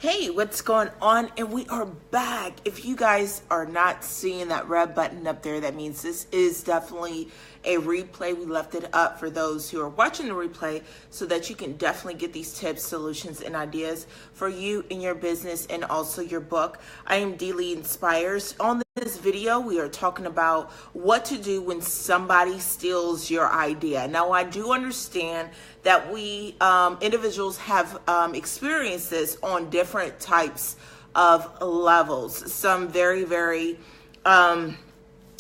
Hey, what's going on? And we are back. If you guys are not seeing that red button up there, that means this is definitely a replay. We left it up for those who are watching the replay so that you can definitely get these tips, solutions, and ideas for you in your business and also your book. I am D. Lee Inspires. On this video, we are talking about what to do when somebody steals your idea. Now, I do understand that we individuals have experienced this on different types of levels. Some very, very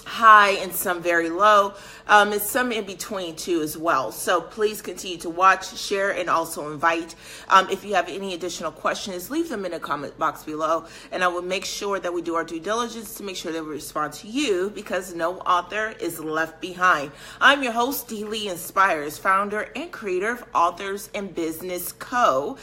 high and some very low, and some in between too as well. So please continue to watch, share, and also invite. If you have any additional questions, leave them in the comment box below, and I will make sure that we do our due diligence to make sure that we respond to you, because no author is left behind. I'm your host, D. Lee Inspires, founder and creator of Authors and Business Co.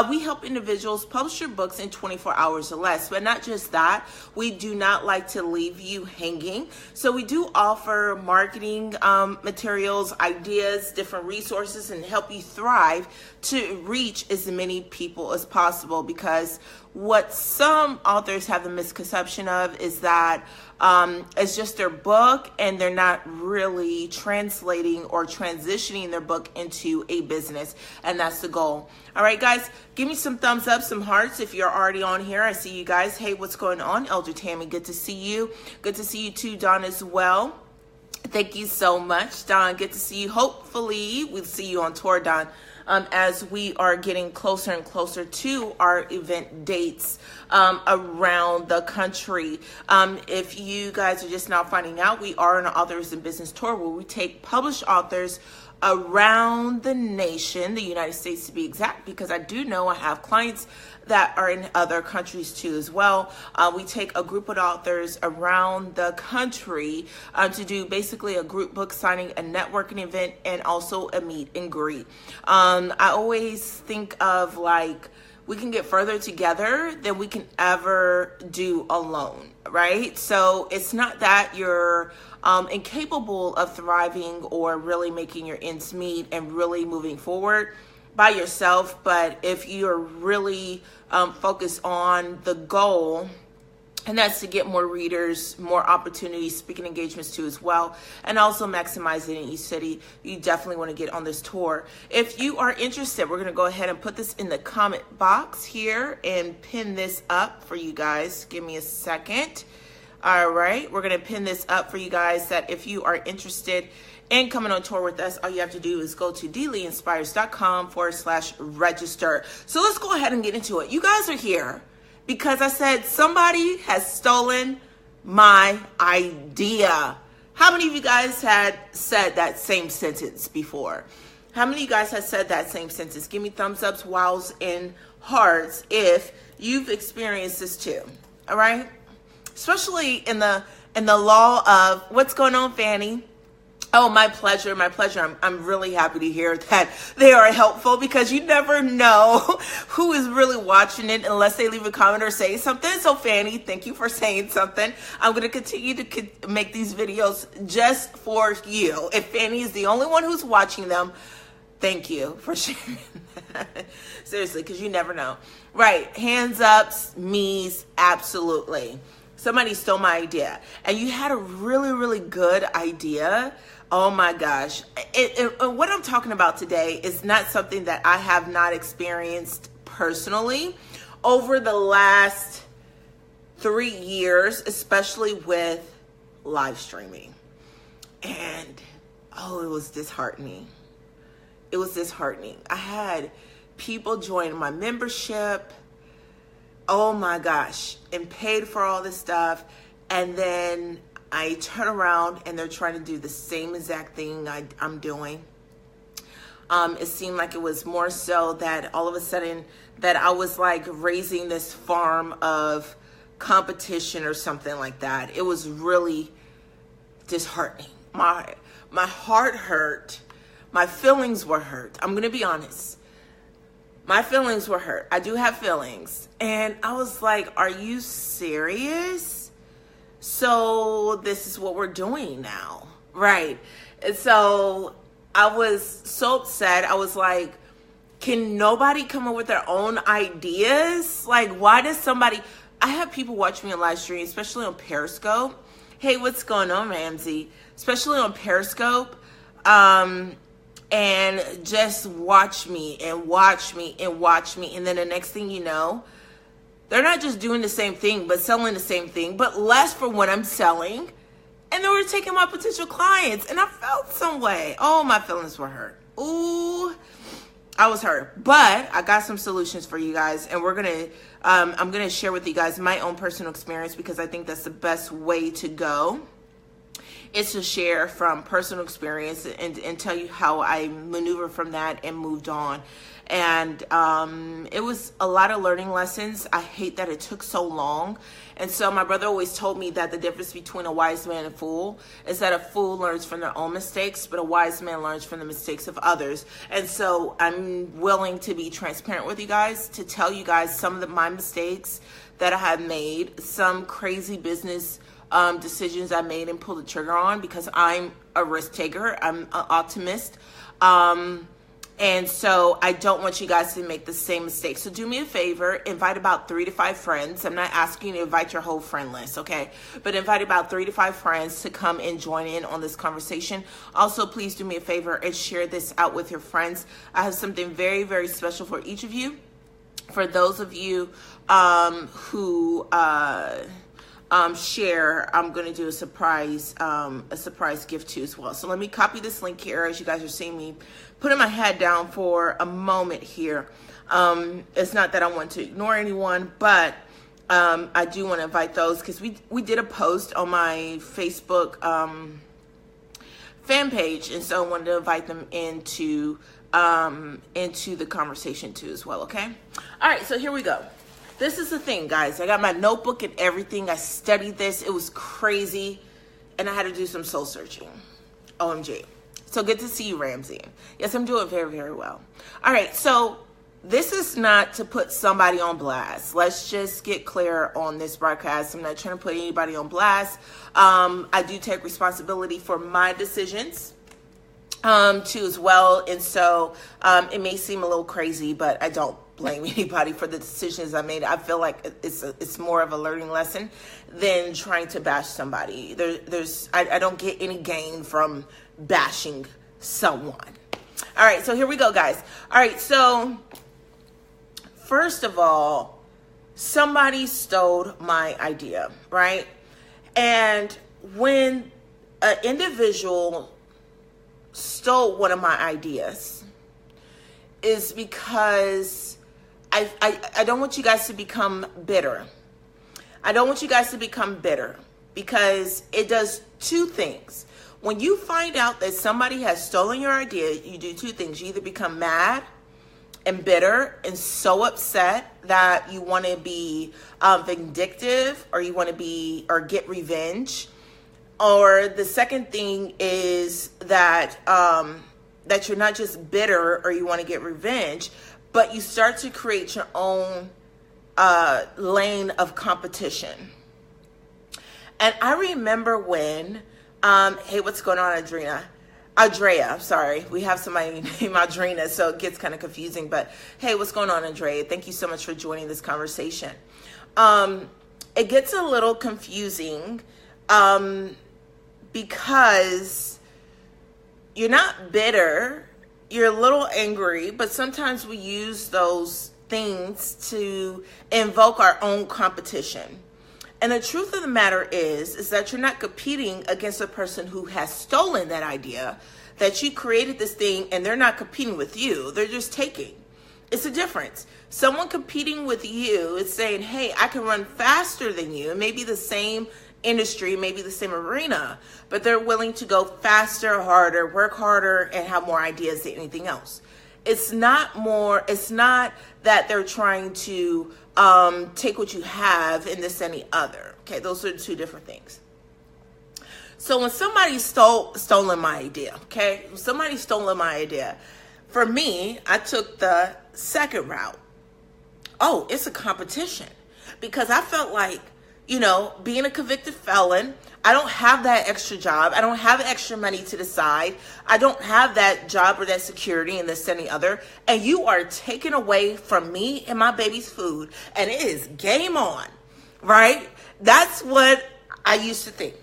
We help individuals publish their books in 24 hours or less, but not just that, we do not like to leave you hanging. So we do offer marketing materials, ideas, different resources, and help you thrive to reach as many people as possible, because what some authors have the misconception of is that it's just their book and they're not really translating or transitioning their book into a business, and that's the goal. All right, guys, give me some thumbs up, some hearts if you're already on here. I see you guys. Hey, what's going on? Elder Tammy, good to see you. Good to see you too, Don, as well. Thank you so much, Don. Good to see you. Hopefully, we'll see you on tour, Don, as we are getting closer and closer to our event dates around the country. If you guys are just now finding out, we are on an Authors and Business Tour where we take published authors around the nation, the United States to be exact, because I do know I have clients that are in other countries too as well. We take a group of authors around the country to do basically a group book signing, a networking event, and also a meet and greet. I always think of like, we can get further together than we can ever do alone, right? So it's not that you're incapable of thriving or really making your ends meet and really moving forward by yourself, but if you're really focused on the goal, and that's to get more readers, more opportunities, speaking engagements too as well, and also maximizing in each city, you definitely want to get on this tour. If you are interested, we're going to go ahead and put this in the comment box here and pin this up for you guys. Give me a second. All right, we're going to pin this up for you guys, that if you are interested in coming on tour with us, all you have to do is go to dleeinspires.com/register. So let's go ahead and get into it. You guys are here because I said somebody has stolen my idea. How many of you guys had said that same sentence before? How many of you guys have said that same sentence? Give me thumbs ups, wows, and hearts if you've experienced this too. All right? Especially in the law of what's going on, Fanny? Oh, my pleasure, my pleasure. I'm really happy to hear that they are helpful, because you never know who is really watching it unless they leave a comment or say something. So Fanny, thank you for saying something. I'm going to continue to make these videos just for you. If Fanny is the only one who's watching them, thank you for sharing that. Seriously, because you never know. Right, hands ups, me's, absolutely. Somebody stole my idea, and you had a really, really good idea. Oh my gosh. What I'm talking about today is not something that I have not experienced personally over the last 3 years, especially with live streaming. And it was disheartening. It was disheartening. I had people join my membership. Oh my gosh, and paid for all this stuff, and then I turn around and they're trying to do the same exact thing I'm doing. It seemed like it was more so that all of a sudden that I was like raising this farm of competition or something like that. It was really disheartening. My heart hurt. My feelings were hurt. I'm going to be honest. My feelings were hurt. I do have feelings. And I was like, are you serious? So this is what we're doing now. Right. And so I was so upset. I was like, Can nobody come up with their own ideas? Like, why does somebody... I have people watch me on live stream, especially on Periscope. Hey, what's going on, Ramsey? Especially on Periscope. And just watch me and watch me and watch me. And then the next thing you know, they're not just doing the same thing, but selling the same thing, but less for what I'm selling. And they were taking my potential clients. And I felt some way. Oh, my feelings were hurt. Ooh, I was hurt. But I got some solutions for you guys. And we're going to, I'm going to share with you guys my own personal experience, because I think that's the best way to go. Is to share from personal experience and tell you how I maneuvered from that and moved on. And it was a lot of learning lessons. I hate that it took so long. And so my brother always told me that the difference between a wise man and a fool is that a fool learns from their own mistakes, but a wise man learns from the mistakes of others. And so I'm willing to be transparent with you guys, to tell you guys some of my mistakes that I have made, some crazy business decisions I made and pulled the trigger on, because I'm a risk taker. I'm an optimist. And so I don't want you guys to make the same mistake. So do me a favor, invite about 3 to 5 friends. I'm not asking you to invite your whole friend list, okay? But invite about 3 to 5 friends to come and join in on this conversation. Also, please do me a favor and share this out with your friends. I have something very, very special for each of you. For those of you who share, I'm going to do a surprise gift to as well. So let me copy this link here as you guys are seeing me putting my head down for a moment here. It's not that I want to ignore anyone, but I do want to invite those, because we did a post on my Facebook fan page, and so I wanted to invite them into the conversation too as well. Okay. All right. So here we go. This is the thing, guys. I got my notebook and everything. I studied this. It was crazy. And I had to do some soul searching. OMG. So good to see you, Ramsey. Yes, I'm doing very, very well. All right. So this is not to put somebody on blast. Let's just get clear on this broadcast. I'm not trying to put anybody on blast. I do take responsibility for my decisions too as well. And so it may seem a little crazy, but I don't blame anybody for the decisions I made. I feel like it's more of a learning lesson than trying to bash somebody. I don't get any gain from bashing someone. All right, so here we go, guys. All right, so first of all, somebody stole my idea, right? And when an individual stole one of my ideas, is because I don't want you guys to become bitter. I don't want you guys to become bitter, because it does two things. When you find out that somebody has stolen your idea, you do two things. You either become mad and bitter and so upset that you want to be vindictive, or you want to be or get revenge. Or the second thing is that that you're not just bitter or you want to get revenge, but you start to create your own lane of competition. And I remember when, hey, what's going on, Andrea, I'm sorry. We have somebody named Adrena, so it gets kind of confusing. But hey, what's going on, Andrea? Thank you so much for joining this conversation. It gets a little confusing because you're not bitter. You're a little angry, but sometimes we use those things to invoke our own competition. And the truth of the matter is that you're not competing against a person who has stolen that idea, that you created this thing and they're not competing with you. They're just taking. It's a difference. Someone competing with you is saying, hey, I can run faster than you. It may be the same industry, maybe the same arena, but they're willing to go faster, harder, work harder, and have more ideas than anything else. It's not that they're trying to take what you have and this and the other. Okay, those are two different things. So when somebody stolen my idea, okay, when somebody stolen my idea, for me, I took the second route. Oh, it's a competition, because I felt like being a convicted felon, I don't have that extra job. I don't have extra money to the side. I don't have that job or that security and this and the other. And you are taking away from me and my baby's food. And it is game on, right? That's what I used to think.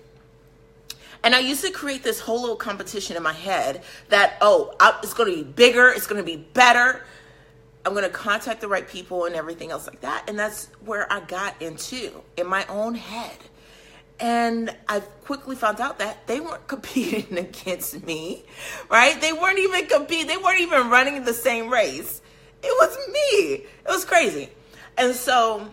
And I used to create this whole little competition in my head that, it's going to be bigger. It's going to be better. I'm going to contact the right people and everything else like that. And that's where I got into in my own head. And I quickly found out that they weren't competing against me, right? They weren't even competing. They weren't even running the same race. It was me. It was crazy. And so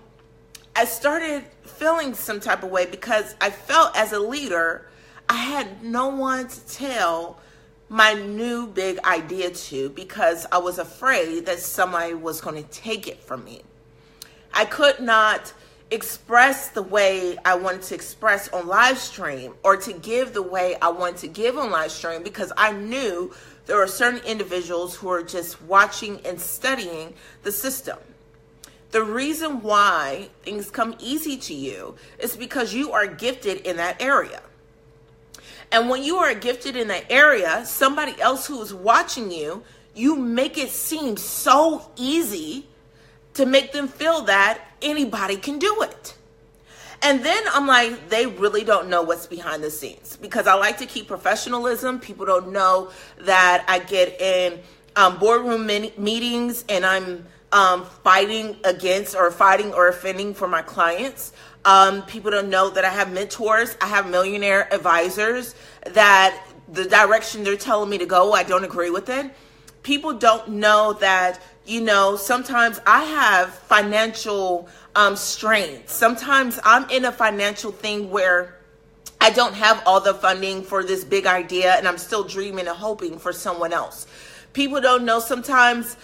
I started feeling some type of way because I felt as a leader, I had no one to tell my new big idea to because I was afraid that somebody was going to take it from me. I could not express the way I wanted to express on live stream or to give the way I wanted to give on live stream because I knew there were certain individuals who are just watching and studying the system. The reason why things come easy to you is because you are gifted in that area. And when you are gifted in that area, somebody else who is watching you, you make it seem so easy to make them feel that anybody can do it. And then I'm like, they really don't know what's behind the scenes because I like to keep professionalism. People don't know that I get in boardroom meetings and I'm fighting or offending for my clients. People don't know that I have mentors. I have millionaire advisors that the direction they're telling me to go, I don't agree with it. People don't know that, sometimes I have financial strains. Sometimes I'm in a financial thing where I don't have all the funding for this big idea and I'm still dreaming and hoping for someone else. People don't know sometimes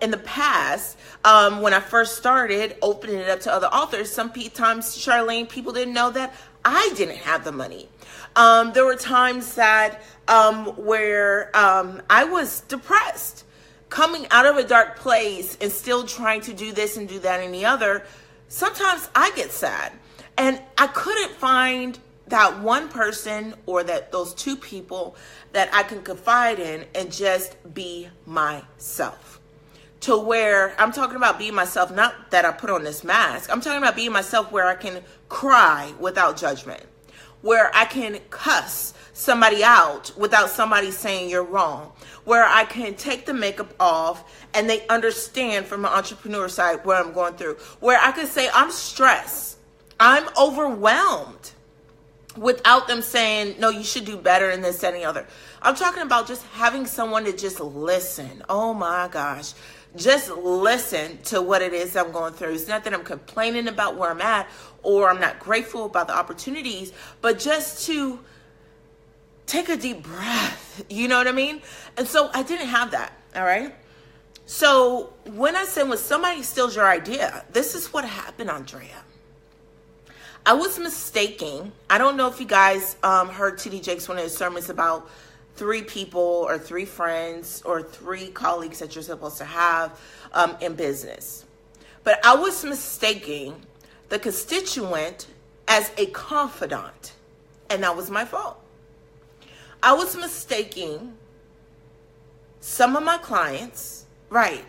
in the past, when I first started opening it up to other authors, sometimes, Charlene, people didn't know that I didn't have the money. There were times that where I was depressed, coming out of a dark place and still trying to do this and do that and the other. Sometimes I get sad and I couldn't find that one person or those two people that I can confide in and just be myself. To where I'm talking about being myself, not that I put on this mask. I'm talking about being myself where I can cry without judgment, where I can cuss somebody out without somebody saying you're wrong, where I can take the makeup off and they understand from an entrepreneur side what I'm going through, where I can say I'm stressed, I'm overwhelmed, without them saying, no, you should do better in this and the other. I'm talking about just having someone to just listen. Oh my gosh. Just listen to what it is I'm going through. It's not that I'm complaining about where I'm at or I'm not grateful about the opportunities, but just to take a deep breath. You know what I mean? And so I didn't have that. All right. So when I said when somebody steals your idea, this is what happened, Andrea. I was mistaking. I don't know if you guys heard T.D. Jakes one of his sermons about 3 people or 3 friends or 3 colleagues that you're supposed to have in business. But I was mistaking the constituent as a confidant, and that was my fault. I was mistaking some of my clients, right?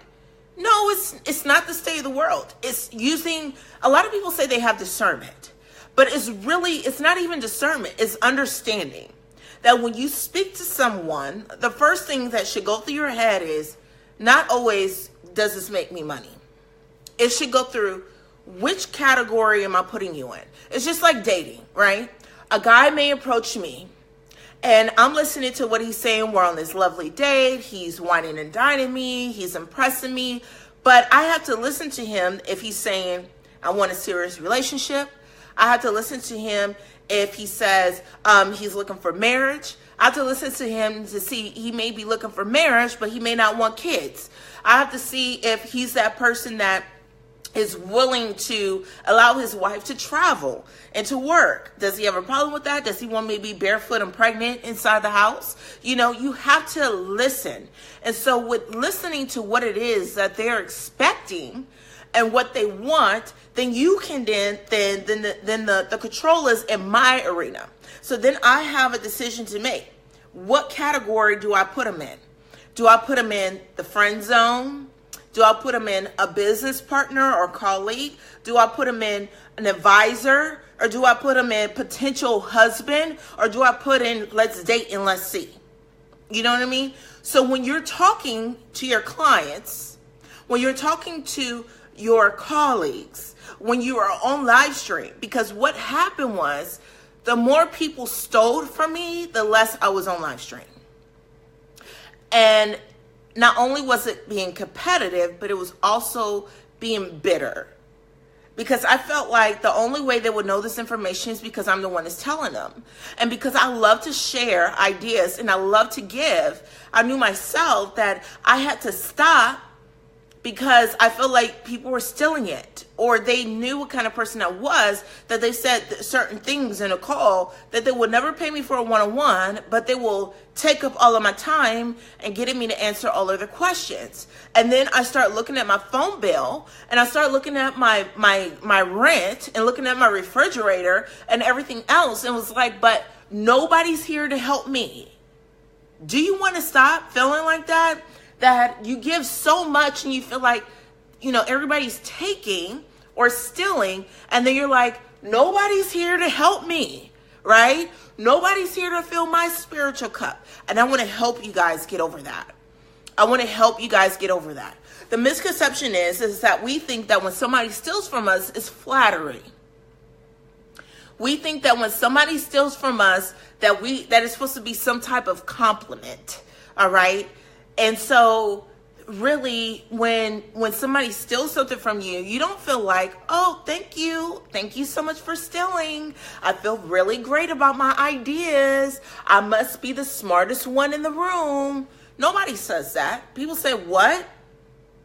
No, it's not the state of the world. It's using, a lot of people say they have discernment, but it's not even discernment, it's understanding. That when you speak to someone, the first thing that should go through your head is not always, does this make me money? It should go through, which category am I putting you in? It's just like dating, right? A guy may approach me and I'm listening to what he's saying. We're on this lovely date. He's whining and dining me. He's impressing me. But I have to listen to him if he's saying, I want a serious relationship. I have to listen to him if he says he's looking for marriage. I have to listen to him to see he may be looking for marriage, but he may not want kids. I have to see if he's that person that is willing to allow his wife to travel and to work. Does he have a problem with that? Does he want me to be barefoot and pregnant inside the house? You know, you have to listen. And so with listening to what it is that they're expecting and what they want, then you can then the control is in my arena. So then I have a decision to make. What category do I put them in? Do I put them in the friend zone? Do I put them in a business partner or colleague? Do I put them in an advisor? Or do I put them in potential husband? Or do I put in let's date and let's see? You know what I mean? So when you're talking to your clients, when you're talking to your colleagues, when you are on live stream, because what happened was the more people stole from me, the less I was on live stream. And not only was it being competitive, but it was also being bitter. Because I felt like the only way they would know this information is because I'm the one that's telling them. And because I love to share ideas and I love to give, I knew myself that I had to stop because I feel like people were stealing it, or they knew what kind of person I was, that they said certain things in a call that they would never pay me for a one-on-one, but they will take up all of my time and getting me to answer all of their questions. And then I start looking at my phone bill, and I start looking at my rent and looking at my refrigerator and everything else, and was like, but nobody's here to help me. Do you want to stop feeling like that? That you give so much and you feel like, everybody's taking or stealing, and then you're like, nobody's here to help me, right? Nobody's here to fill my spiritual cup. And I want to help you guys get over that. I want to help you guys get over that. The misconception is that we think that when somebody steals from us, it's flattery. We think that when somebody steals from us, that is supposed to be some type of compliment, all right? And so really when somebody steals something from you, you don't feel like, oh, thank you so much for stealing. I feel really great about my ideas. I must be the smartest one in the room. Nobody says that. People say, what?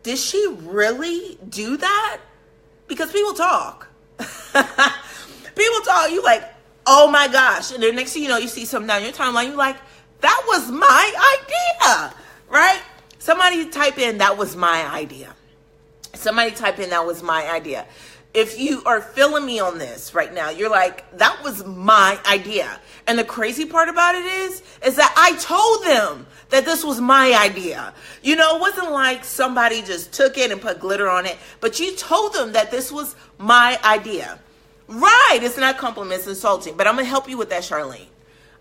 Did she really do that? Because people talk. People talk. You like, oh my gosh. And then next thing you know, you see something down your timeline. You're like, that was my idea. Right? Somebody type in, that was my idea. Somebody type in, that was my idea. If you are feeling me on this right now, you're like, that was my idea. And the crazy part about it is that I told them that this was my idea. It wasn't like somebody just took it and put glitter on it, but you told them that this was my idea. Right. It's not compliments, insulting, but I'm going to help you with that, Charlene.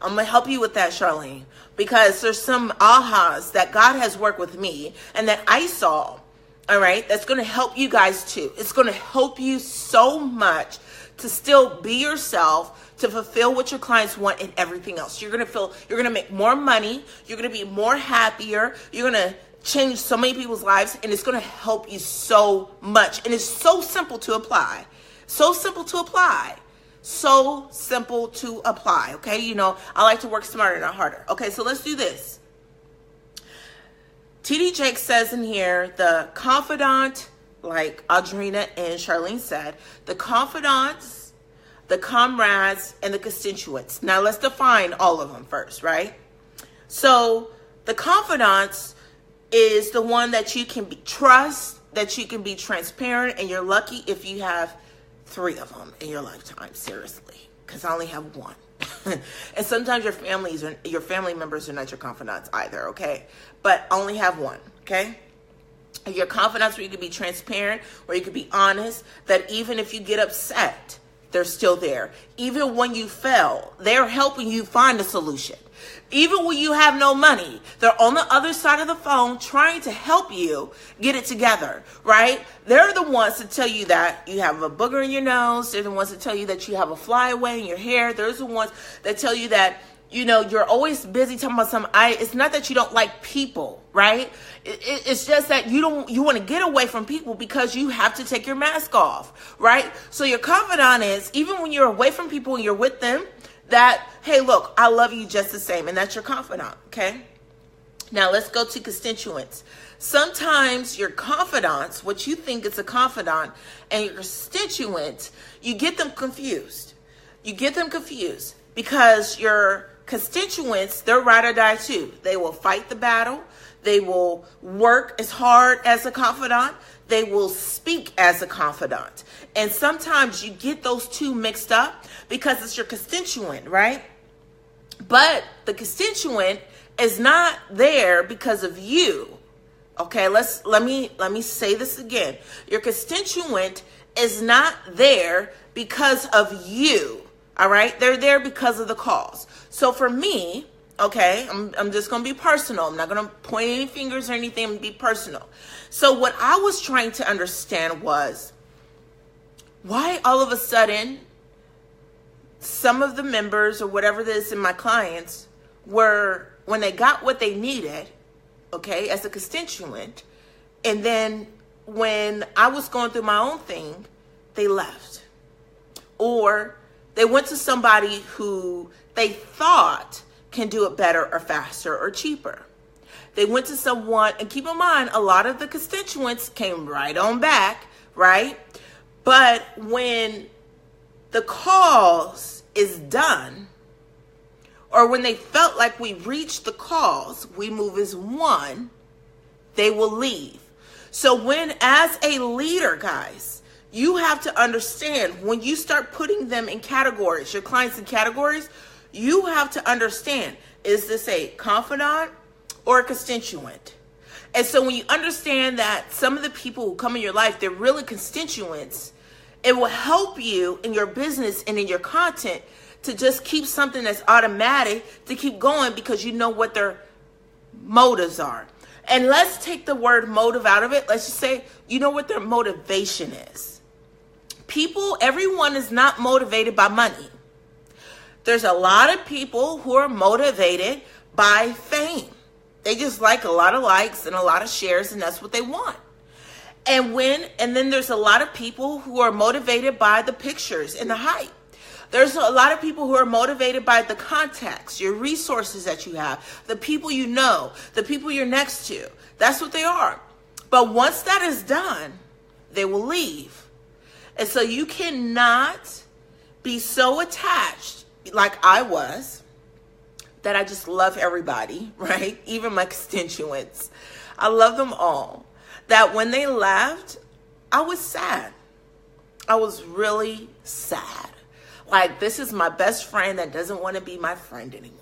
I'm going to help you with that, Charlene, because there's some ahas that God has worked with me and that I saw, all right, that's going to help you guys too. It's going to help you so much to still be yourself, to fulfill what your clients want and everything else. You're going to make more money. You're going to be more happier. You're going to change so many people's lives, and it's going to help you so much. And it's so simple to apply. So simple to apply. So simple to apply, okay? I like to work smarter, not harder. Okay, so let's do this. TD Jakes says in here, the confidant, like Audrina and Charlene said, the confidants, the comrades, and the constituents. Now, let's define all of them first, right? So the confidants is the one that you can trust, that you can be transparent, and you're lucky if you have 3 of them in your lifetime, seriously, because I only have 1. And sometimes your family members are not your confidants either, okay? But I only have 1, okay? Your confidants where you can be transparent, where you can be honest, that even if you get upset, they're still there. Even when you fail, they're helping you find a solution. Even when you have no money, they're on the other side of the phone trying to help you get it together, right? They're the ones to tell you that you have a booger in your nose. They're the ones to tell you that you have a flyaway in your hair. They're the ones that tell you that, you're always busy talking about something. It's not that you don't like people, right? It's just that you want to get away from people because you have to take your mask off, right? So your confidant is, even when you're away from people and you're with them, that, hey, look, I love you just the same. And that's your confidant, okay? Now, let's go to constituents. Sometimes your confidants, what you think is a confidant, and your constituents, you get them confused. You get them confused because your constituents, they're ride or die too. They will fight the battle. They will work as hard as a confidant. They will speak as a confidant. And sometimes you get those two mixed up because it's your constituent, right? But the constituent is not there because of you. Okay, let me say this again. Your constituent is not there because of you. All right, they're there because of the cause. So for me, okay, I'm just gonna be personal. I'm not gonna point any fingers or anything. I'm gonna be personal. So what I was trying to understand was why all of a sudden some of the members or whatever it is in my clients were, when they got what they needed, okay, as a constituent, and then when I was going through my own thing, they left. Or they went to somebody who they thought can do it better or faster or cheaper. They went to someone, and keep in mind, a lot of the constituents came right on back, right? But when the cause is done, or when they felt like we reached the cause, we move as one, they will leave. So when, as a leader, guys, you have to understand when you start putting them in categories, your clients in categories, you have to understand, is this a confidant or a constituent? And so when you understand that some of the people who come in your life, they're really constituents, it will help you in your business and in your content to just keep something that's automatic, to keep going because you know what their motives are. And let's take the word motive out of it. Let's just say, you know what their motivation is. People, everyone is not motivated by money. There's a lot of people who are motivated by fame. They just like a lot of likes and a lot of shares, and that's what they want. And then there's a lot of people who are motivated by the pictures and the hype. There's a lot of people who are motivated by the contacts, your resources that you have, the people you know, the people you're next to. That's what they are. But once that is done, they will leave. And so you cannot be so attached like I was, that I just love everybody, right? Even my constituents. I love them all. That when they left, I was sad. I was really sad. Like, this is my best friend that doesn't want to be my friend anymore.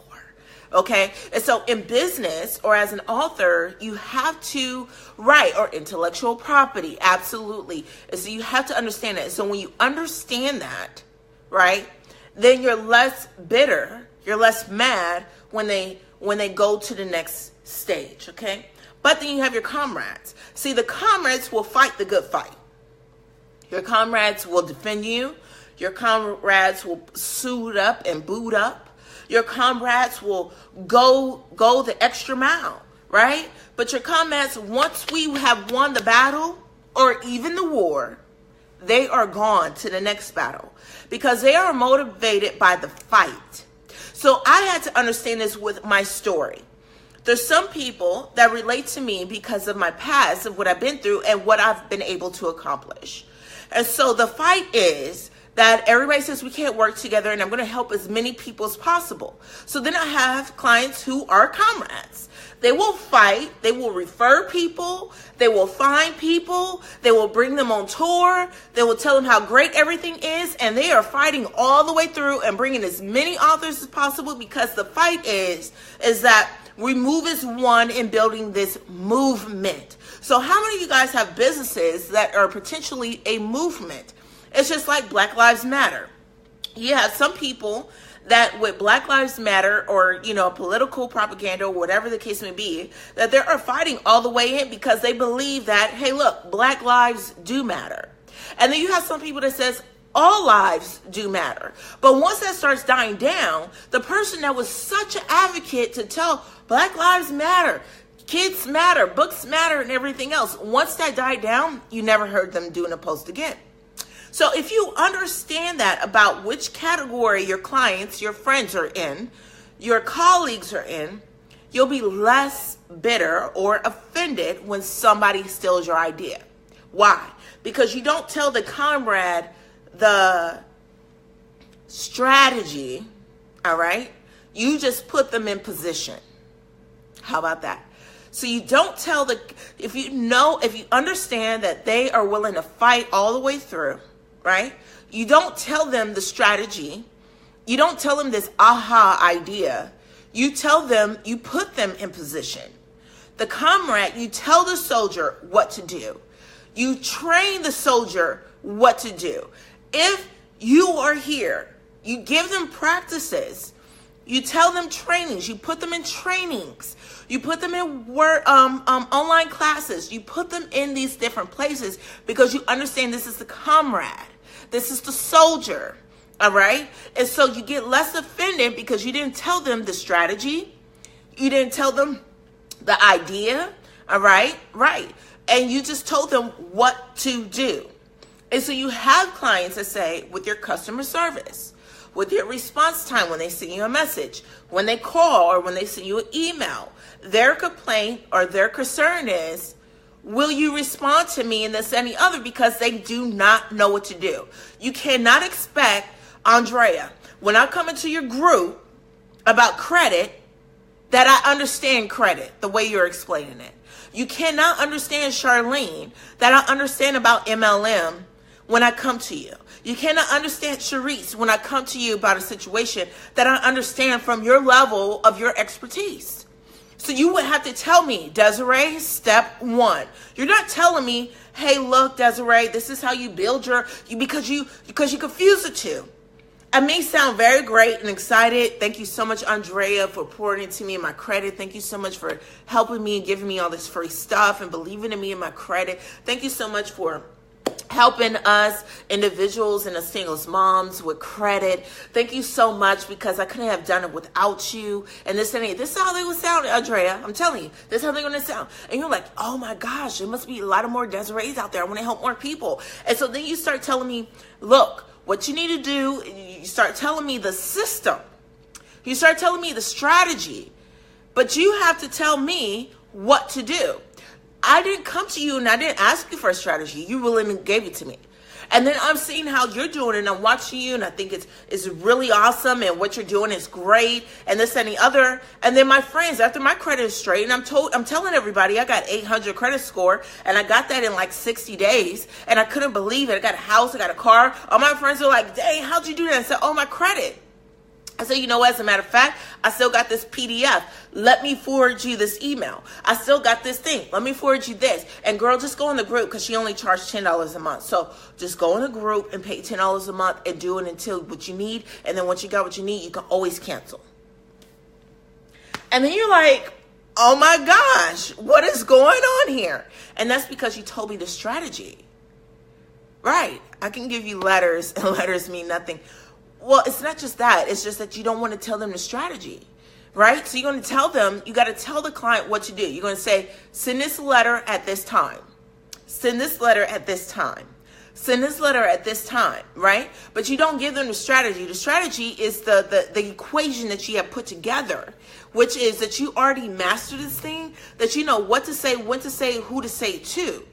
Okay? And so in business or as an author, you have to write, or intellectual property, absolutely. And so you have to understand that. So when you understand that, right, then you're less bitter, you're less mad when they go to the next stage, okay? But then you have your comrades. See, the comrades will fight the good fight. Your comrades will defend you. Your comrades will suit up and boot up. Your comrades will go the extra mile, right? But your comrades, once we have won the battle or even the war, they are gone to the next battle because they are motivated by the fight. So I had to understand this with my story. There's some people that relate to me because of my past, of what I've been through and what I've been able to accomplish. And so the fight is that everybody says we can't work together, and I'm going to help as many people as possible. So then I have clients who are comrades. They will fight. They will refer people. They will find people. They will bring them on tour. They will tell them how great everything is. And they are fighting all the way through and bringing as many authors as possible, because the fight is that we move as one in building this movement. So how many of you guys have businesses that are potentially a movement? It's just like Black Lives Matter. You have some people that with Black Lives Matter or, political propaganda or whatever the case may be, that they are fighting all the way in because they believe that, hey, look, Black lives do matter. And then you have some people that says all lives do matter. But once that starts dying down, the person that was such an advocate to tell Black Lives Matter, kids matter, books matter, and everything else, once that died down, you never heard them doing a post again. So if you understand that about which category your clients, your friends are in, your colleagues are in, you'll be less bitter or offended when somebody steals your idea. Why? Because you don't tell the comrade the strategy, all right? You just put them in position. How about that? So you don't tell if you understand that they are willing to fight all the way through, right? You don't tell them the strategy. You don't tell them this aha idea. You tell them, you put them in position. The comrade, you tell the soldier what to do. You train the soldier what to do. If you are here, you give them practices. You tell them trainings. You put them in trainings. You put them in online classes. You put them in these different places because you understand this is the comrade. This is the soldier. All right. And so you get less offended because you didn't tell them the strategy. You didn't tell them the idea. All right. Right. And you just told them what to do. And so you have clients that say, with your customer service, with your response time when they send you a message, when they call or when they send you an email, their complaint or their concern is, will you respond to me and this and the other, because they do not know what to do. You cannot expect, Andrea, when I come into your group about credit, that I understand credit the way you're explaining it. You cannot understand, Charlene, that I understand about MLM when I come to you. You cannot understand, Sharice, when I come to you about a situation that I understand from your level of your expertise. So you would have to tell me, Desiree, step one. You're not telling me, hey, look, Desiree, this is how you build because you confuse the two. I may sound very great and excited. Thank you so much, Andrea, for pouring into me and my credit. Thank you so much for helping me and giving me all this free stuff and believing in me and my credit. Thank you so much for helping us individuals and the singles moms with credit. Thank you so much, because I couldn't have done it without you. And this is how they would sound, Andrea. I'm telling you, this is how they're going to sound. And you're like, oh my gosh, there must be a lot of more Desirees out there. I want to help more people. And so then you start telling me, look, what you need to do, you start telling me the system. You start telling me the strategy. But you have to tell me what to do. I didn't come to you and I didn't ask you for a strategy. You willingly gave it to me. And then I'm seeing how you're doing, and I'm watching you, and I think it's really awesome, and what you're doing is great, and this and the other. And then my friends, after my credit is straight, and I'm telling everybody I got 800 credit score, and I got that in like 60 days, and I couldn't believe it. I got a house, I got a car. All my friends were like, dang, how'd you do that? I said, oh, my credit. I said, you know what, as a matter of fact, I still got this PDF. Let me forward you this email. I still got this thing. Let me forward you this. And girl, just go in the group, because she only charged $10 a month. So just go in the group and pay $10 a month and do it until what you need. And then once you got what you need, you can always cancel. And then you're like, oh my gosh, what is going on here? And that's because you told me the strategy. Right. I can give you letters, and letters mean nothing. Well, it's not just that. It's just that you don't want to tell them the strategy, right? So you're going to tell them, you got to tell the client what to do. You're going to say, send this letter at this time. Send this letter at this time. Send this letter at this time, right? But you don't give them the strategy. The strategy is the equation that you have put together, which is that you already mastered this thing, that you know what to say, when to say, who to say to.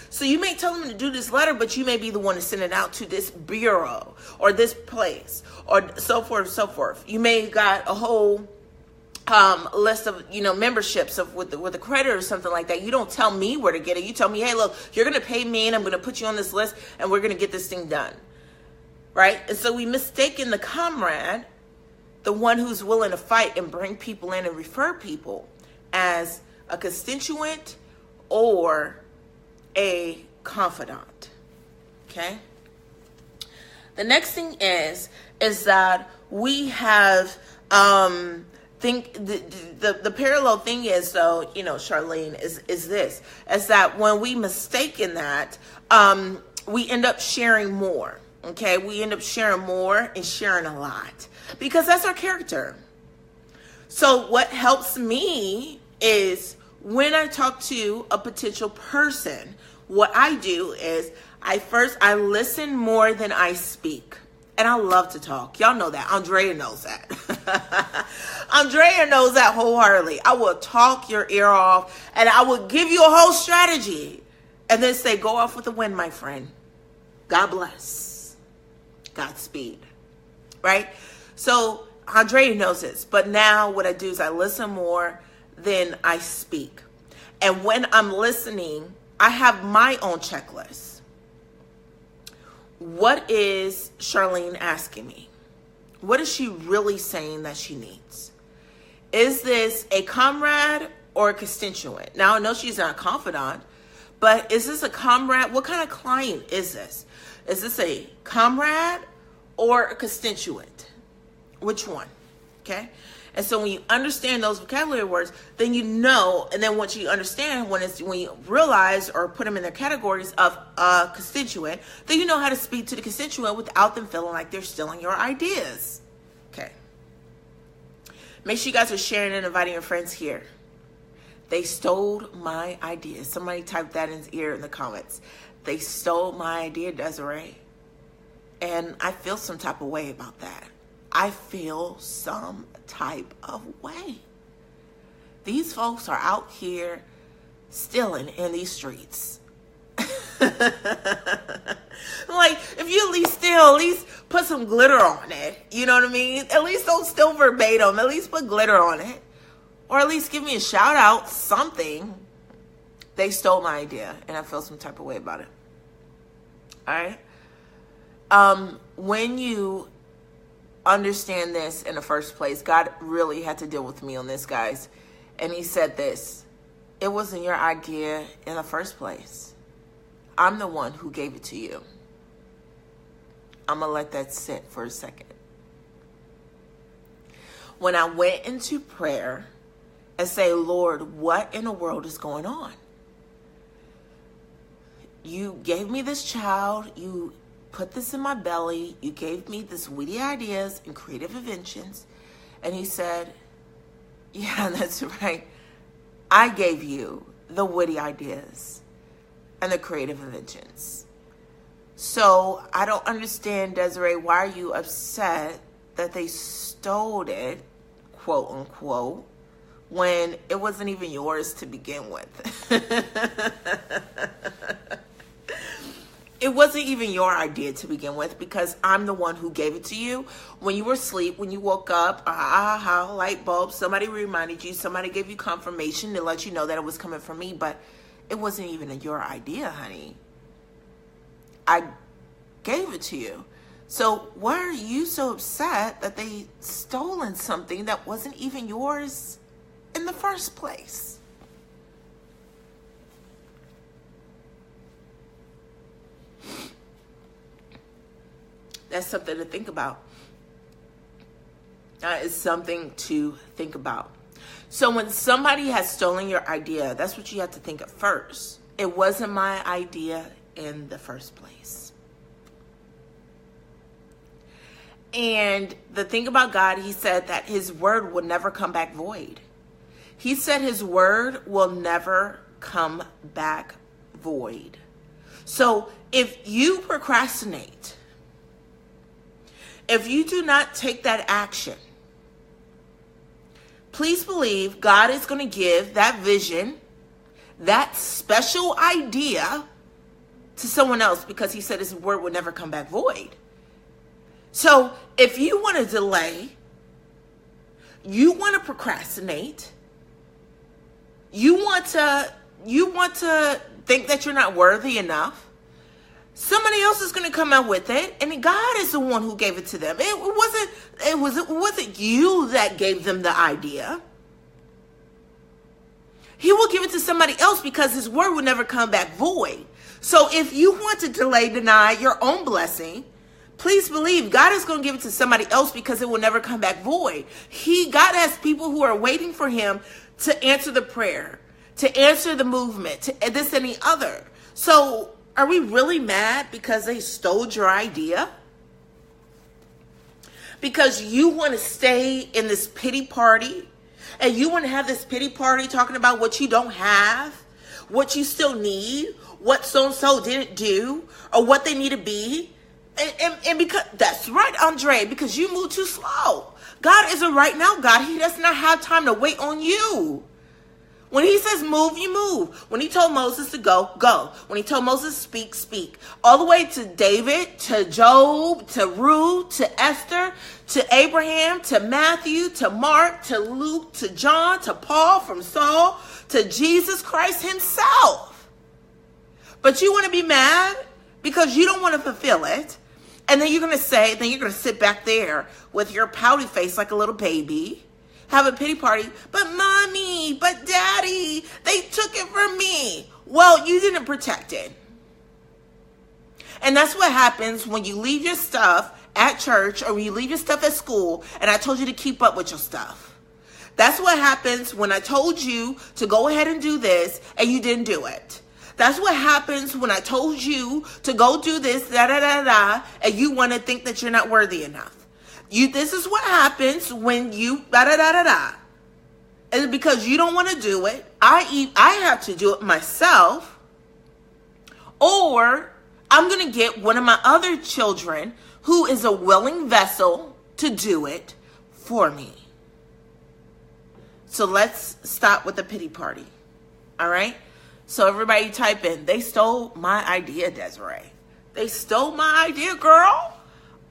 So you may tell them to do this letter, but you may be the one to send it out to this bureau or this place or so forth and so forth. You may got a whole list of, memberships with the credit or something like that. You don't tell me where to get it. You tell me, hey, look, you're going to pay me and I'm going to put you on this list and we're going to get this thing done. Right? And so we mistaken the comrade, the one who's willing to fight and bring people in and refer people, as a constituent or a confidant. Okay. The next thing is that we have think the parallel thing is, though, Charlene, is that when we mistaken that, we end up sharing more. Okay, we end up sharing more and sharing a lot because that's our character. So what helps me is, when I talk to a potential person, what I do is I listen more than I speak. And I love to talk. Y'all know that. Andrea knows that. Andrea knows that wholeheartedly. I will talk your ear off, and I will give you a whole strategy and then say, go off with the wind, my friend. God bless. Godspeed. Right? So Andrea knows this. But now what I do is I listen more than I speak. And when I'm listening, I have my own checklist. What is Charlene asking me? What is she really saying that she needs? Is this a comrade or a constituent? Now, I know she's not a confidant, but is this a comrade? What kind of client is this? Is this a comrade or a constituent? Which one? Okay. And so when you understand those vocabulary words, then you know, and then once you understand when you realize or put them in their categories of a constituent, then you know how to speak to the constituent without them feeling like they're stealing your ideas. Okay. Make sure you guys are sharing and inviting your friends here. They stole my idea. Somebody typed that in his ear in the comments. They stole my idea, Desiree. And I feel some type of way about that. I feel some type of way. These folks are out here stealing in these streets. Like, if you at least steal, at least put some glitter on it. You know what I mean? At least don't steal verbatim. At least put glitter on it. Or at least give me a shout out, something. They stole my idea, and I feel some type of way about it. All right? When you understand this in the first place, God really had to deal with me on this, guys. And he said this: it wasn't your idea in the first place. I'm the one who gave it to you. I'm going to let that sit for a second. When I went into prayer and say, Lord, what in the world is going on? You gave me this child. You put this in my belly. You gave me this witty ideas and creative inventions. And he said, yeah, that's right. I gave you the witty ideas and the creative inventions. So I don't understand, Desiree, why are you upset that they stole it, quote unquote, when it wasn't even yours to begin with? It wasn't even your idea to begin with, because I'm the one who gave it to you. When you were asleep, when you woke up, light bulb, somebody reminded you, somebody gave you confirmation to let you know that it was coming from me, but it wasn't even your idea, honey. I gave it to you. So why are you so upset that they stolen something that wasn't even yours in the first place? That's something to think about. That is something to think about. So when somebody has stolen your idea, that's what you have to think of first. It wasn't my idea in the first place. And the thing about God, he said that his word will never come back void. He said his word will never come back void. So if you procrastinate, if you do not take that action, please believe God is going to give that vision, that special idea to someone else, because he said his word will never come back void. So if you want to delay, you want to procrastinate, you want to think that you're not worthy enough, somebody else is going to come out with it, and God is the one who gave it to them. It wasn't you that gave them the idea. He will give it to somebody else because his word will never come back void. So if you want to delay, deny your own blessing, please believe God is going to give it to somebody else because it will never come back void. God has people who are waiting for him to answer the prayer, to answer the movement, to this and the other. So are we really mad because they stole your idea? Because you want to stay in this pity party, and you want to have this pity party talking about what you don't have, what you still need, what so-and-so didn't do, or what they need to be. And because that's right, Andre, because you move too slow. God is a right now God. He does not have time to wait on you. When he says move, you move. When he told Moses to go, go. When he told Moses speak, speak. All the way to David, to Job, to Ruth, to Esther, to Abraham, to Matthew, to Mark, to Luke, to John, to Paul, from Saul, to Jesus Christ himself. But you want to be mad because you don't want to fulfill it. And then you're going to sit back there with your pouty face like a little baby, have a pity party. But mommy, but daddy, they took it from me. Well, you didn't protect it. And that's what happens when you leave your stuff at church or when you leave your stuff at school and I told you to keep up with your stuff. That's what happens when I told you to go ahead and do this and you didn't do it. That's what happens when I told you to go do this, and you want to think that you're not worthy enough. This is what happens when you And because you don't want to do it, I have to do it myself, or I'm going to get one of my other children who is a willing vessel to do it for me. So let's stop with the pity party. All right? So everybody type in, they stole my idea, Desiree. They stole my idea, girl.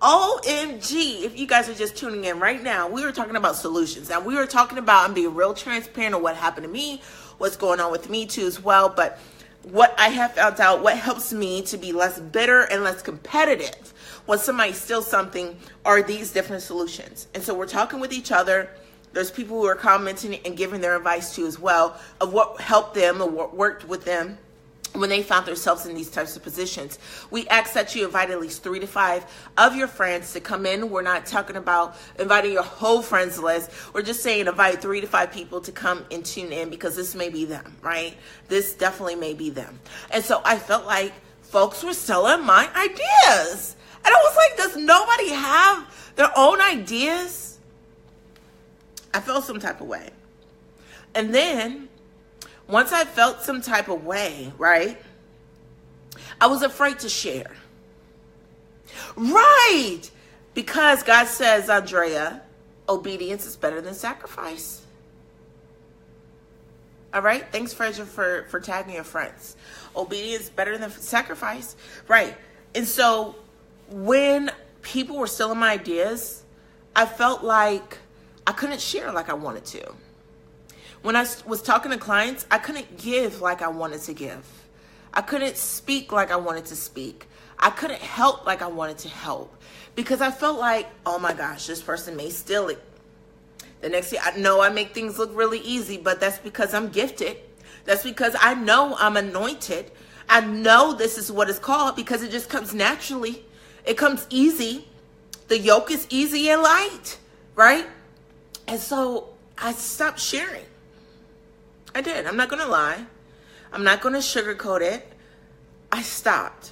OMG. If you guys are just tuning in right now, we were talking about solutions. Now, we were talking about and being real transparent on what happened to me, what's going on with me too as well. But what I have found out, what helps me to be less bitter and less competitive when somebody steals something are these different solutions. And so we're talking with each other. There's people who are commenting and giving their advice too as well of what helped them or what worked with them when they found themselves in these types of positions. We ask that you invite at least 3 to 5 of your friends to come in. We're not talking about inviting your whole friends list. We're just saying invite 3 to 5 people to come and tune in because this may be them, right? This definitely may be them. And so I felt like folks were stealing my ideas. And I was like, does nobody have their own ideas? I felt some type of way. And then once I felt some type of way, right, I was afraid to share. Right. Because God says, Andrea, obedience is better than sacrifice. All right. Thanks, Fraser, for tagging your friends. Obedience is better than sacrifice. Right. And so when people were stealing my ideas, I felt like I couldn't share like I wanted to. When I was talking to clients, I couldn't give like I wanted to give. I couldn't speak like I wanted to speak. I couldn't help like I wanted to help because I felt like, oh my gosh, this person may steal it. The next thing I know, I make things look really easy, but that's because I'm gifted. That's because I know I'm anointed. I know this is what it's called because it just comes naturally. It comes easy. The yoke is easy and light, right? And so I stopped sharing. I did. I'm not going to lie. I'm not going to sugarcoat it. I stopped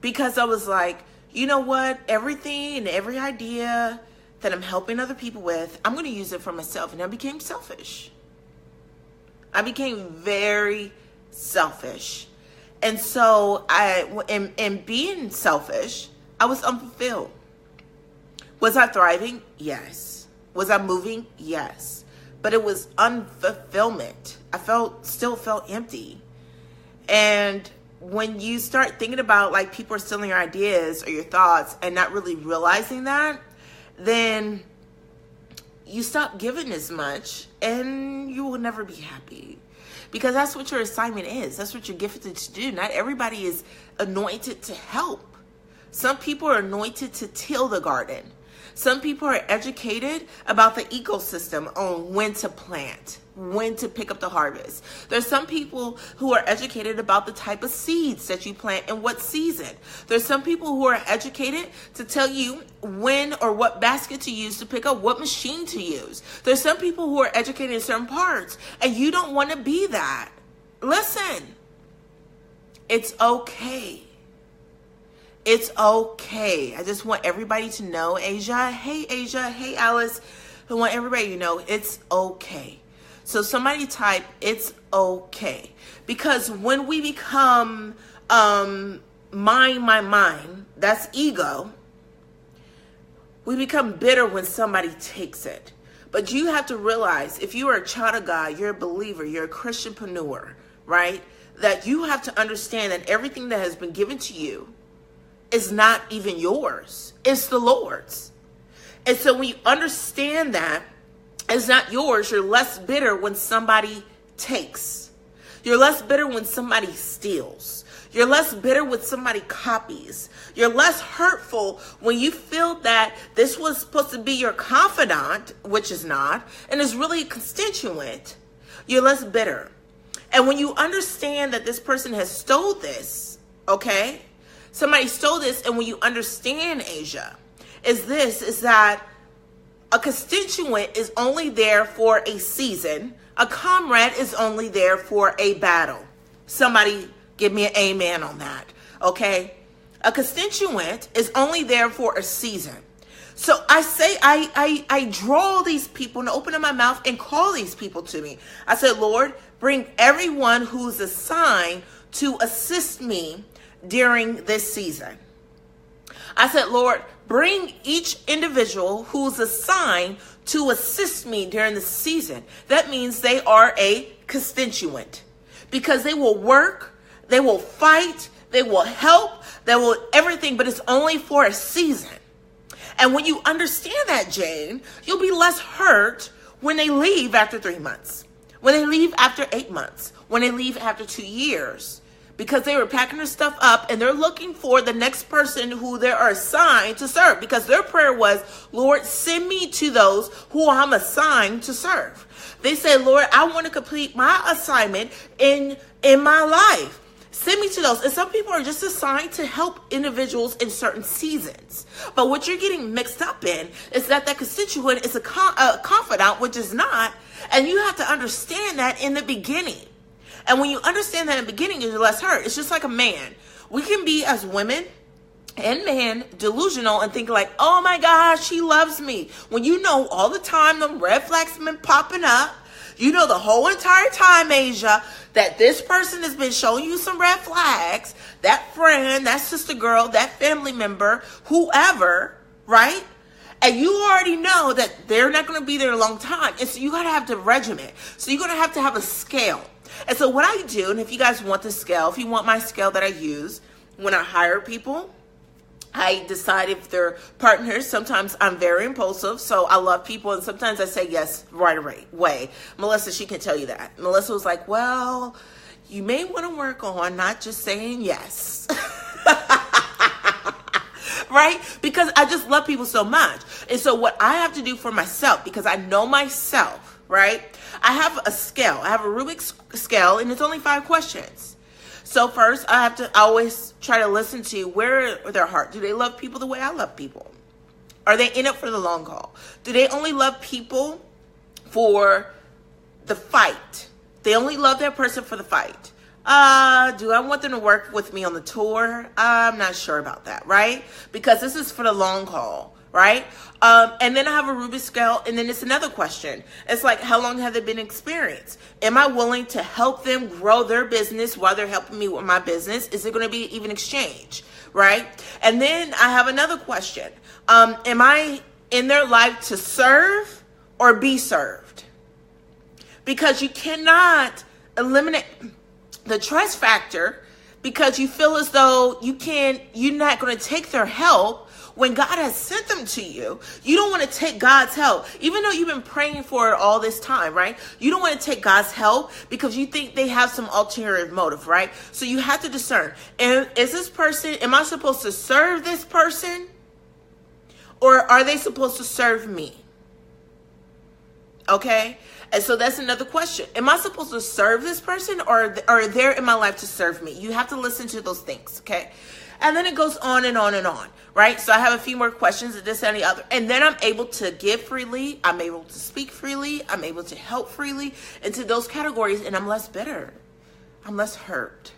because I was like, you know what? Everything and every idea that I'm helping other people with, I'm going to use it for myself. And I became selfish. I became very selfish. And so in being selfish, I was unfulfilled. Was I thriving? Yes. Was I moving? Yes. But it was unfulfillment. I still felt empty. And when you start thinking about like people are stealing your ideas or your thoughts and not really realizing that, then you stop giving as much and you will never be happy. Because that's what your assignment is. That's what you're gifted to do. Not everybody is anointed to help. Some people are anointed to till the garden. Some people are educated about the ecosystem on when to plant, when to pick up the harvest. There's some people who are educated about the type of seeds that you plant and what season. There's some people who are educated to tell you when or what basket to use to pick up what machine to use. There's some people who are educated in certain parts and you don't want to be that. Listen, it's okay. It's okay. I just want everybody to know, Asia. Hey, Alice. I want everybody to know it's okay. So somebody type, it's okay. Because when we become mine, that's ego, we become bitter when somebody takes it. But you have to realize, if you are a child of God, you're a believer, you're a Christianpreneur, right? That you have to understand that everything that has been given to you is not even yours. It's the Lord's. And so when you understand that it's not yours, you're less bitter when somebody takes. You're less bitter when somebody steals. You're less bitter when somebody copies. You're less hurtful when you feel that this was supposed to be your confidant, which is not, and is really a constituent. You're less bitter. And when you understand that this person has stole this, okay? Somebody stole this, and when you understand, Asia, is that a constituent is only there for a season. A comrade is only there for a battle. Somebody give me an amen on that, okay? A constituent is only there for a season. So I say, I draw these people and open up my mouth and call these people to me. I said, Lord, bring everyone who's assigned to assist me during this season. I said, Lord, bring each individual who's assigned to assist me during the season. That means they are a constituent, because they will work, they will fight, they will help, they will everything, but it's only for a season. And when you understand that, Jane, you'll be less hurt when they leave after 3 months, when they leave after 8 months, when they leave after 2 years, because they were packing their stuff up and they're looking for the next person who they are assigned to serve, because their prayer was, Lord, send me to those who I'm assigned to serve. They said, Lord, I want to complete my assignment in my life. Send me to those. And some people are just assigned to help individuals in certain seasons. But what you're getting mixed up in is that constituent is a confidant, which is not. And you have to understand that in the beginning. And when you understand that in the beginning, you're less hurt. It's just like a man. We can be, as women and men, delusional and think like, oh my gosh, she loves me. When you know all the time the red flags have been popping up. You know the whole entire time, Asia, that this person has been showing you some red flags. That friend, that sister girl, that family member, whoever, right? And you already know that they're not going to be there a long time. And so you got to have the regiment. So you're going to have a scale. And so what I do, and if you guys want the scale, if you want my scale that I use when I hire people, I decide if they're partners. Sometimes I'm very impulsive, so I love people, and sometimes I say yes right away. Melissa, she can tell you that. Melissa was like, well, you may want to work on not just saying yes. Right? Because I just love people so much. And so what I have to do for myself, because I know myself, right? I have a scale. I have a Rubik's scale, and it's only 5 questions. So first, I always try to listen to where their heart. Do they love people the way I love people? Are they in it for the long haul? Do they only love people for the fight? They only love that person for the fight. Do I want them to work with me on the tour? I'm not sure about that, right? Because this is for the long haul, right? And then I have a Rubik's scale, and then it's another question. It's like, how long have they been experienced? Am I willing to help them grow their business while they're helping me with my business? Is it going to be even exchange, right? And then I have another question. Am I in their life to serve or be served? Because you cannot eliminate the trust factor because you feel as though you're not going to take their help when God has sent them to you. You don't want to take God's help, even though you've been praying for it all this time, right? You don't want to take God's help because you think they have some ulterior motive, right? So you have to discern, am I supposed to serve this person, or are they supposed to serve me? Okay? And so that's another question. Am I supposed to serve this person, or are they in my life to serve me? You have to listen to those things, okay? And then it goes on and on and on, right? So I have a few more questions of this and the other. And then I'm able to give freely. I'm able to speak freely. I'm able to help freely into those categories. And I'm less bitter. I'm less hurt.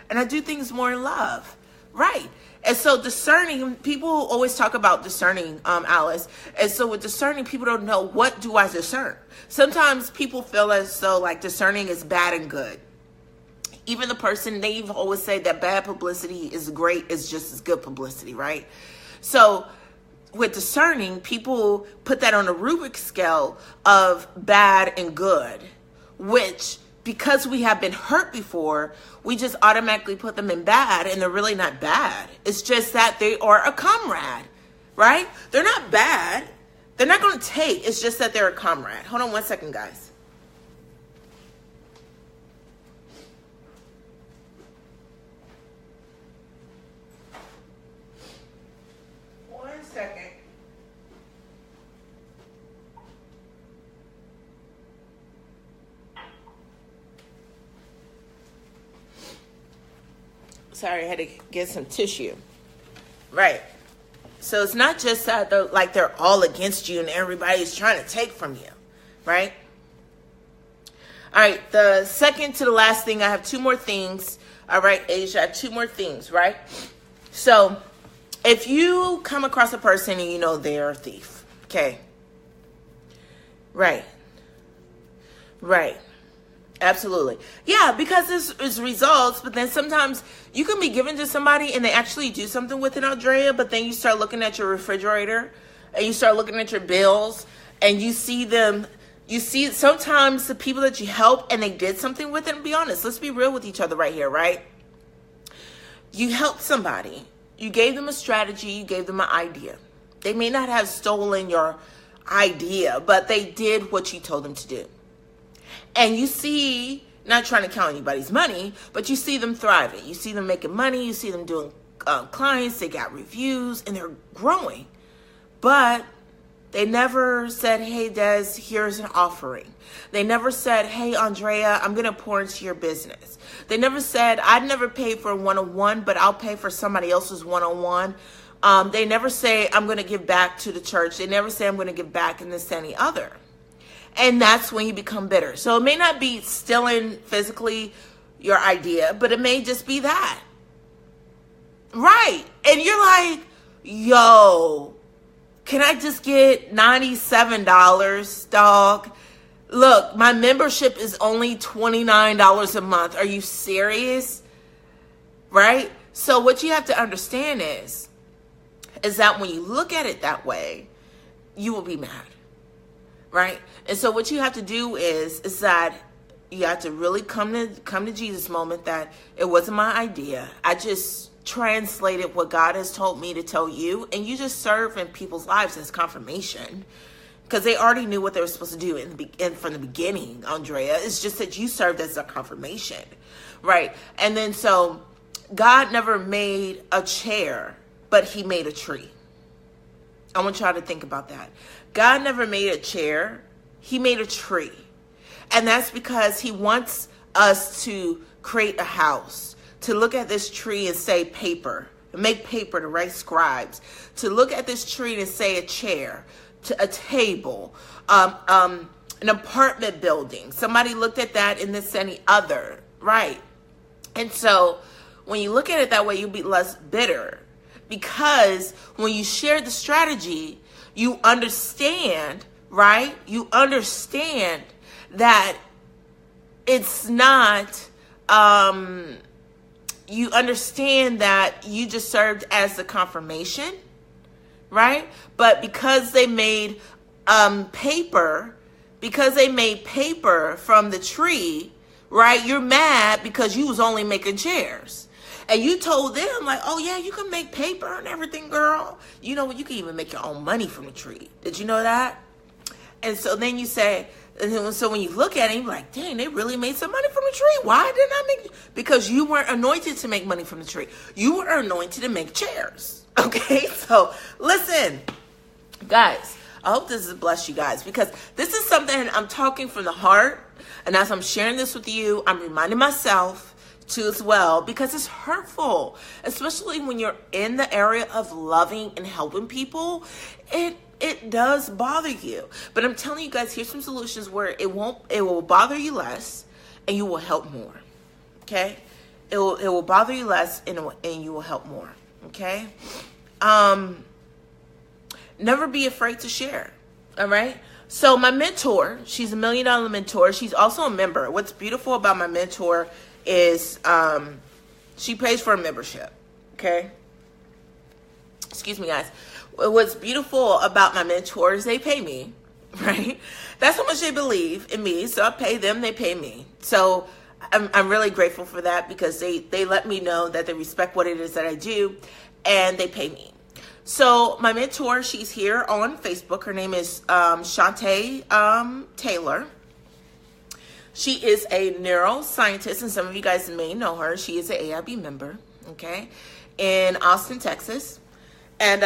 And I do things more in love, right? And so discerning, people always talk about discerning, Alice. And so with discerning, people don't know, what do I discern? Sometimes people feel as though like discerning is bad and good. Even the person, they've always said that bad publicity is great, is just as good publicity, right? So with discerning, people put that on a Rubik's scale of bad and good, which, because we have been hurt before, we just automatically put them in bad, and they're really not bad. It's just that they are a comrade, right? They're not bad. They're not going to take. It's just that they're a comrade. Hold on one second, guys. sorry, I had to get some tissue. Right. So it's not just that they're all against you and everybody's trying to take from you. Right? All right. The second to the last thing, I have two more things. All right, Asia, I have two more things, right? So if you come across a person and you know they're a thief, okay? Right. Absolutely. Yeah, because it's results, but then sometimes you can be given to somebody and they actually do something with it, Andrea, but then you start looking at your refrigerator and you start looking at your bills and you see sometimes the people that you help and they did something with it. And be honest, let's be real with each other right here, right? You helped somebody. You gave them a strategy. You gave them an idea. They may not have stolen your idea, but they did what you told them to do. And you see, not trying to count anybody's money, but you see them thriving. You see them making money. You see them doing clients. They got reviews and they're growing. But they never said, hey, Des, here's an offering. They never said, hey, Andrea, I'm going to pour into your business. They never said, I'd never pay for a one-on-one, but I'll pay for somebody else's one-on-one. They never say, I'm going to give back to the church. They never say, I'm going to give back in this, any other. And that's when you become bitter. So it may not be stealing physically your idea, but it may just be that. Right. And you're like, yo, can I just get $97, dog? Look, my membership is only $29 a month. Are you serious? Right? So what you have to understand is that when you look at it that way, you will be mad. Right? And so what you have to do is that you have to really come to Jesus moment that it wasn't my idea. I just translated what God has told me to tell you, and you just serve in people's lives as confirmation because they already knew what they were supposed to do from the beginning, Andrea. It's just that you served as a confirmation, right? And then so God never made a chair, but he made a tree. I want y'all to think about that. God never made a chair. He made a tree. And that's because he wants us to create a house, to look at this tree and say paper, and make paper to write scribes, to look at this tree and say a chair, to a table, an apartment building. Somebody looked at that in this and the other, right? And so when you look at it that way, you'll be less bitter because when you share the strategy, you understand, right? You understand that it's not, you understand that you just served as the confirmation, right? But because they made paper from the tree, right? You're mad because you was only making chairs. And you told them like, oh yeah, you can make paper and everything, girl. You know what? You can even make your own money from the tree. Did you know that? And so then you say, so when you look at it, you're like, dang, they really made some money from the tree. Why didn't I make? Because you weren't anointed to make money from the tree. You were anointed to make chairs. Okay, so listen, guys, I hope this has blessed you guys because this is something I'm talking from the heart. And as I'm sharing this with you, I'm reminding myself too as well because it's hurtful, especially when you're in the area of loving and helping people. It does bother you, but I'm telling you guys, here's some solutions where it will bother you less and you will help more. Okay. It will bother you less and you will help more. Okay. Never be afraid to share. All right. So my mentor, she's $1 million mentor. She's also a member. What's beautiful about my mentor is, she pays for a membership. Okay. Excuse me, guys. What's beautiful about my mentors, they pay me, right? That's how much they believe in me. So I pay them, they pay me. So I'm really grateful for that because they let me know that they respect what it is that I do and they pay me. So my mentor, she's here on Facebook. Her name is Shantae Taylor. She is a neuroscientist, and some of you guys may know her. She is an AIB member, okay, in Austin, Texas. And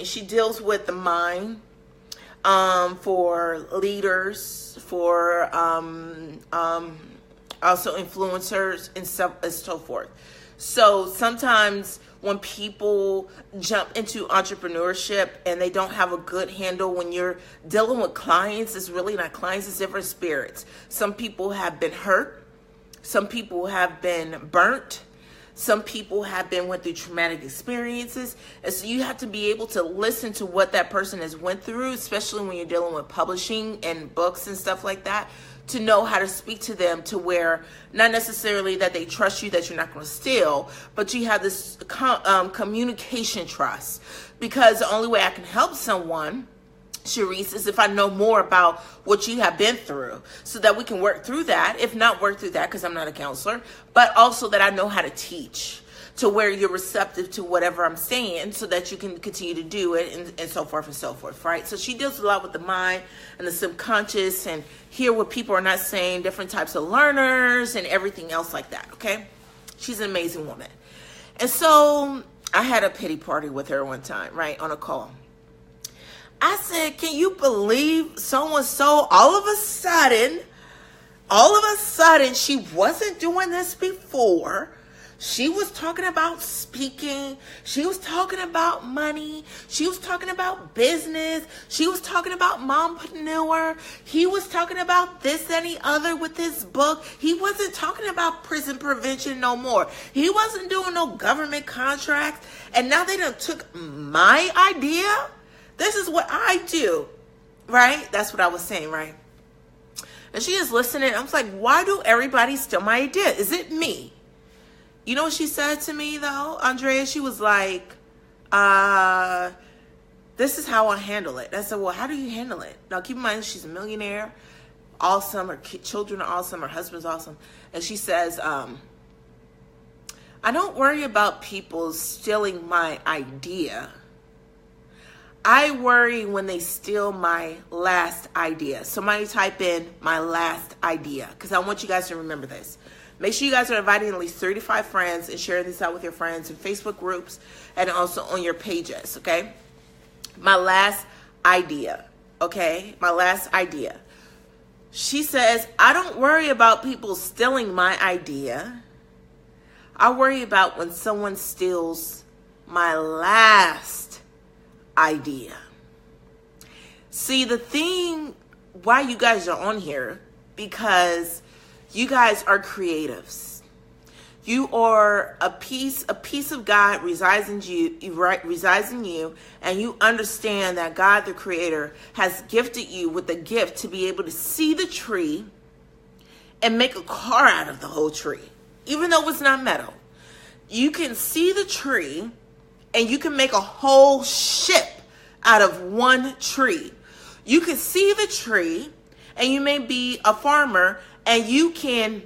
she deals with the mind for leaders, for also influencers and so forth. So sometimes when people jump into entrepreneurship and they don't have a good handle, when you're dealing with clients, it's really not clients, it's different spirits. Some people have been hurt. Some people have been burnt. Some people have went through traumatic experiences. And so you have to be able to listen to what that person has went through, especially when you're dealing with publishing and books and stuff like that, to know how to speak to them to where not necessarily that they trust you, that you're not going to steal, but you have this communication trust. Because the only way I can help someone, Sharice, is if I know more about what you have been through, so that we can work through that. If not work through that, because I'm not a counselor, but also that I know how to teach to where you're receptive to whatever I'm saying, so that you can continue to do it, and so forth, right? So she deals a lot with the mind and the subconscious, and hear what people are not saying, different types of learners and everything else like that, okay? She's an amazing woman. And so I had a pity party with her one time, right, on a call. I said, can you believe so-and-so all of a sudden, she wasn't doing this before. She was talking about speaking. She was talking about money. She was talking about business. She was talking about mompreneur. He was talking about this and the other with his book. He wasn't talking about prison prevention no more. He wasn't doing no government contracts. And now they done took my idea. This is what I do, right? That's what I was saying, right? And she is listening. I was like, why do everybody steal my idea? Is it me? You know what she said to me, though, Andrea? She was like, this is how I handle it. I said, well, how do you handle it? Now, keep in mind, she's a millionaire, awesome. Her children are awesome. Her husband's awesome. And she says, I don't worry about people stealing my idea. I worry when they steal my last idea. Somebody type in my last idea, because I want you guys to remember this. Make sure you guys are inviting at least 35 friends and sharing this out with your friends in Facebook groups and also on your pages, okay? My last idea, okay? My last idea. She says, I don't worry about people stealing my idea. I worry about when someone steals my last idea. See, the thing why you guys are on here, because you guys are creatives. You are a piece of God resides in you, and you understand that God, the Creator, has gifted you with the gift to be able to see the tree and make a car out of the whole tree, even though it's not metal. You can see the tree and you can make a whole ship out of one tree. You can see the tree, and you may be a farmer, and you can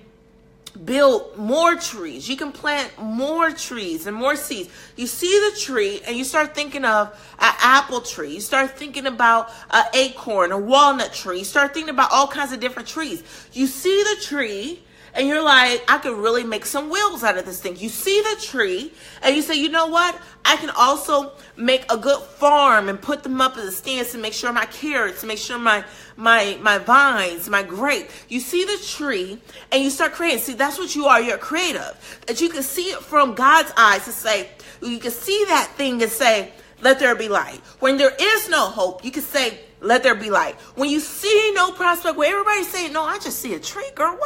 build more trees. You can plant more trees and more seeds. You see the tree and you start thinking of an apple tree. You start thinking about an acorn, a walnut tree. You start thinking about all kinds of different trees. You see the tree and you're like, I could really make some wheels out of this thing. You see the tree and you say, you know what? I can also make a good farm and put them up as a stands to make sure my carrots, to make sure my vines, my grape. You see the tree and you start creating. See, that's what you are. You're creative. That you can see it from God's eyes to say, you can see that thing and say, let there be light. When there is no hope, you can say, let there be light. When you see no prospect, where everybody's saying, no, I just see a tree, girl.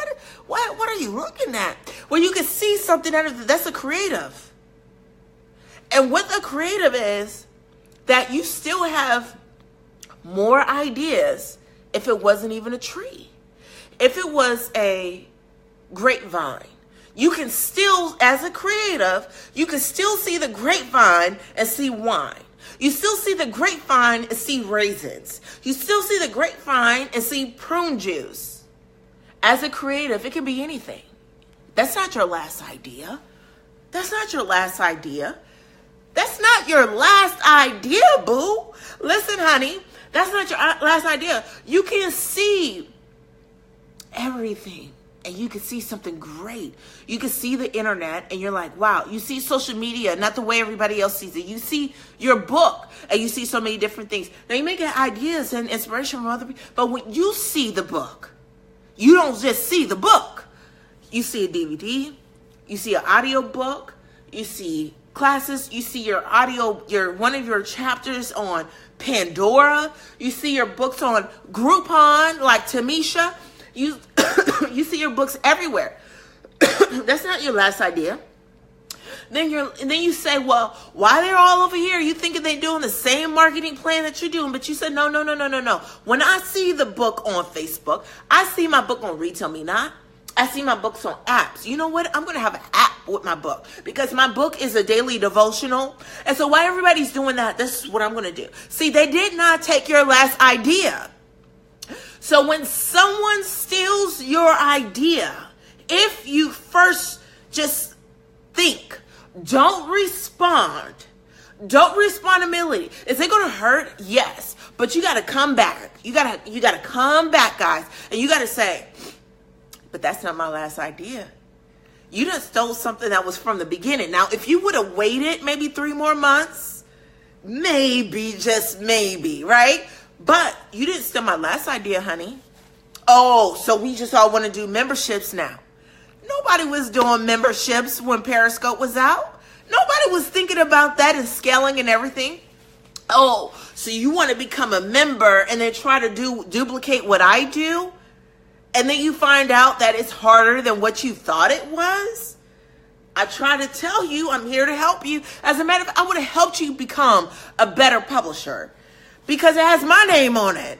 What are you looking at? When you can see something that's a creative. And what the creative is, that you still have more ideas if it wasn't even a tree. If it was a grapevine, you can still, as a creative, you can still see the grapevine and see wine. You still see the grapevine and see raisins. You still see the grapevine and see prune juice. As a creative, it can be anything. That's not your last idea. That's not your last idea. That's not your last idea, boo. Listen, honey, that's not your last idea. You can see everything and you can see something great. You can see the internet and you're like, wow. You see social media, not the way everybody else sees it. You see your book and you see so many different things. Now you may get ideas and inspiration from other people, but when you see the book, you don't just see the book. You see a DVD, you see an audio book, you see classes, you see your one of your chapters on Pandora, you see your books on Groupon, like Tamisha, you see your books everywhere. That's not your last idea. Then you say, well, why they're all over here? You thinking they're doing the same marketing plan that you're doing, but you said, no. When I see the book on Facebook, I see my book on Retail Me Not. I see my books on apps. You know what? I'm going to have an app with my book because my book is a daily devotional. And so while everybody's doing that, this is what I'm going to do. See, they did not take your last idea. So when someone steals your idea, if you first just think, don't respond immediately. Is it going to hurt? Yes. But you got to come back. You got to come back, guys. And you got to say, but that's not my last idea. You done stole something that was from the beginning. Now, if you would have waited maybe 3 more months, maybe, just maybe, right? But you didn't steal my last idea, honey. Oh, so we just all want to do memberships now. Nobody was doing memberships when Periscope was out. Nobody was thinking about that and scaling and everything. Oh, so you want to become a member and then try to duplicate what I do? And then you find out that it's harder than what you thought it was? I try to tell you, I'm here to help you. As a matter of fact, I would have helped you become a better publisher because it has my name on it.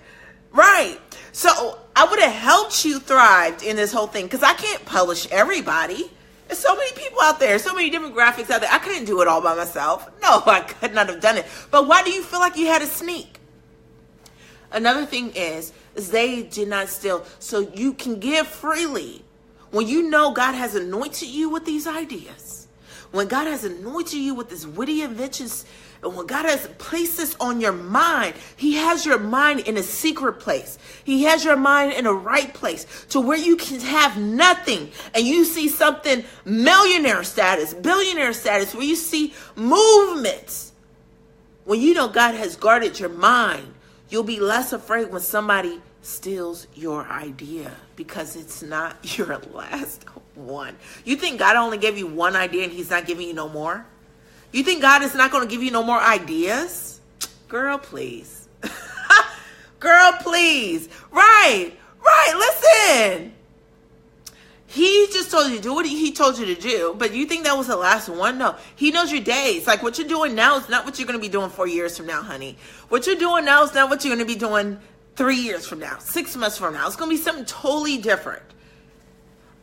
Right. So I would have helped you thrive in this whole thing because I can't publish everybody. There's so many people out there, so many different graphics out there. I couldn't do it all by myself. No, I could not have done it. But why do you feel like you had to sneak? Another thing is they did not steal. So you can give freely. When you know God has anointed you with these ideas, when God has anointed you with these witty inventions, and when God has placed this on your mind, he has your mind in a secret place. He has your mind in a right place to where you can have nothing and you see something millionaire status, billionaire status, where you see movements. When you know God has guarded your mind, you'll be less afraid when somebody steals your idea because it's not your last one. You think God only gave you one idea and he's not giving you no more? You think God is not going to give you no more ideas? Girl, please. Girl, please. Right. Listen. He just told you to do what he told you to do, but you think that was the last one? No. He knows your days. Like what you're doing now is not what you're going to be doing 4 years from now, honey. What you're doing now is not what you're going to be doing 3 years from now, 6 months from now. It's going to be something totally different.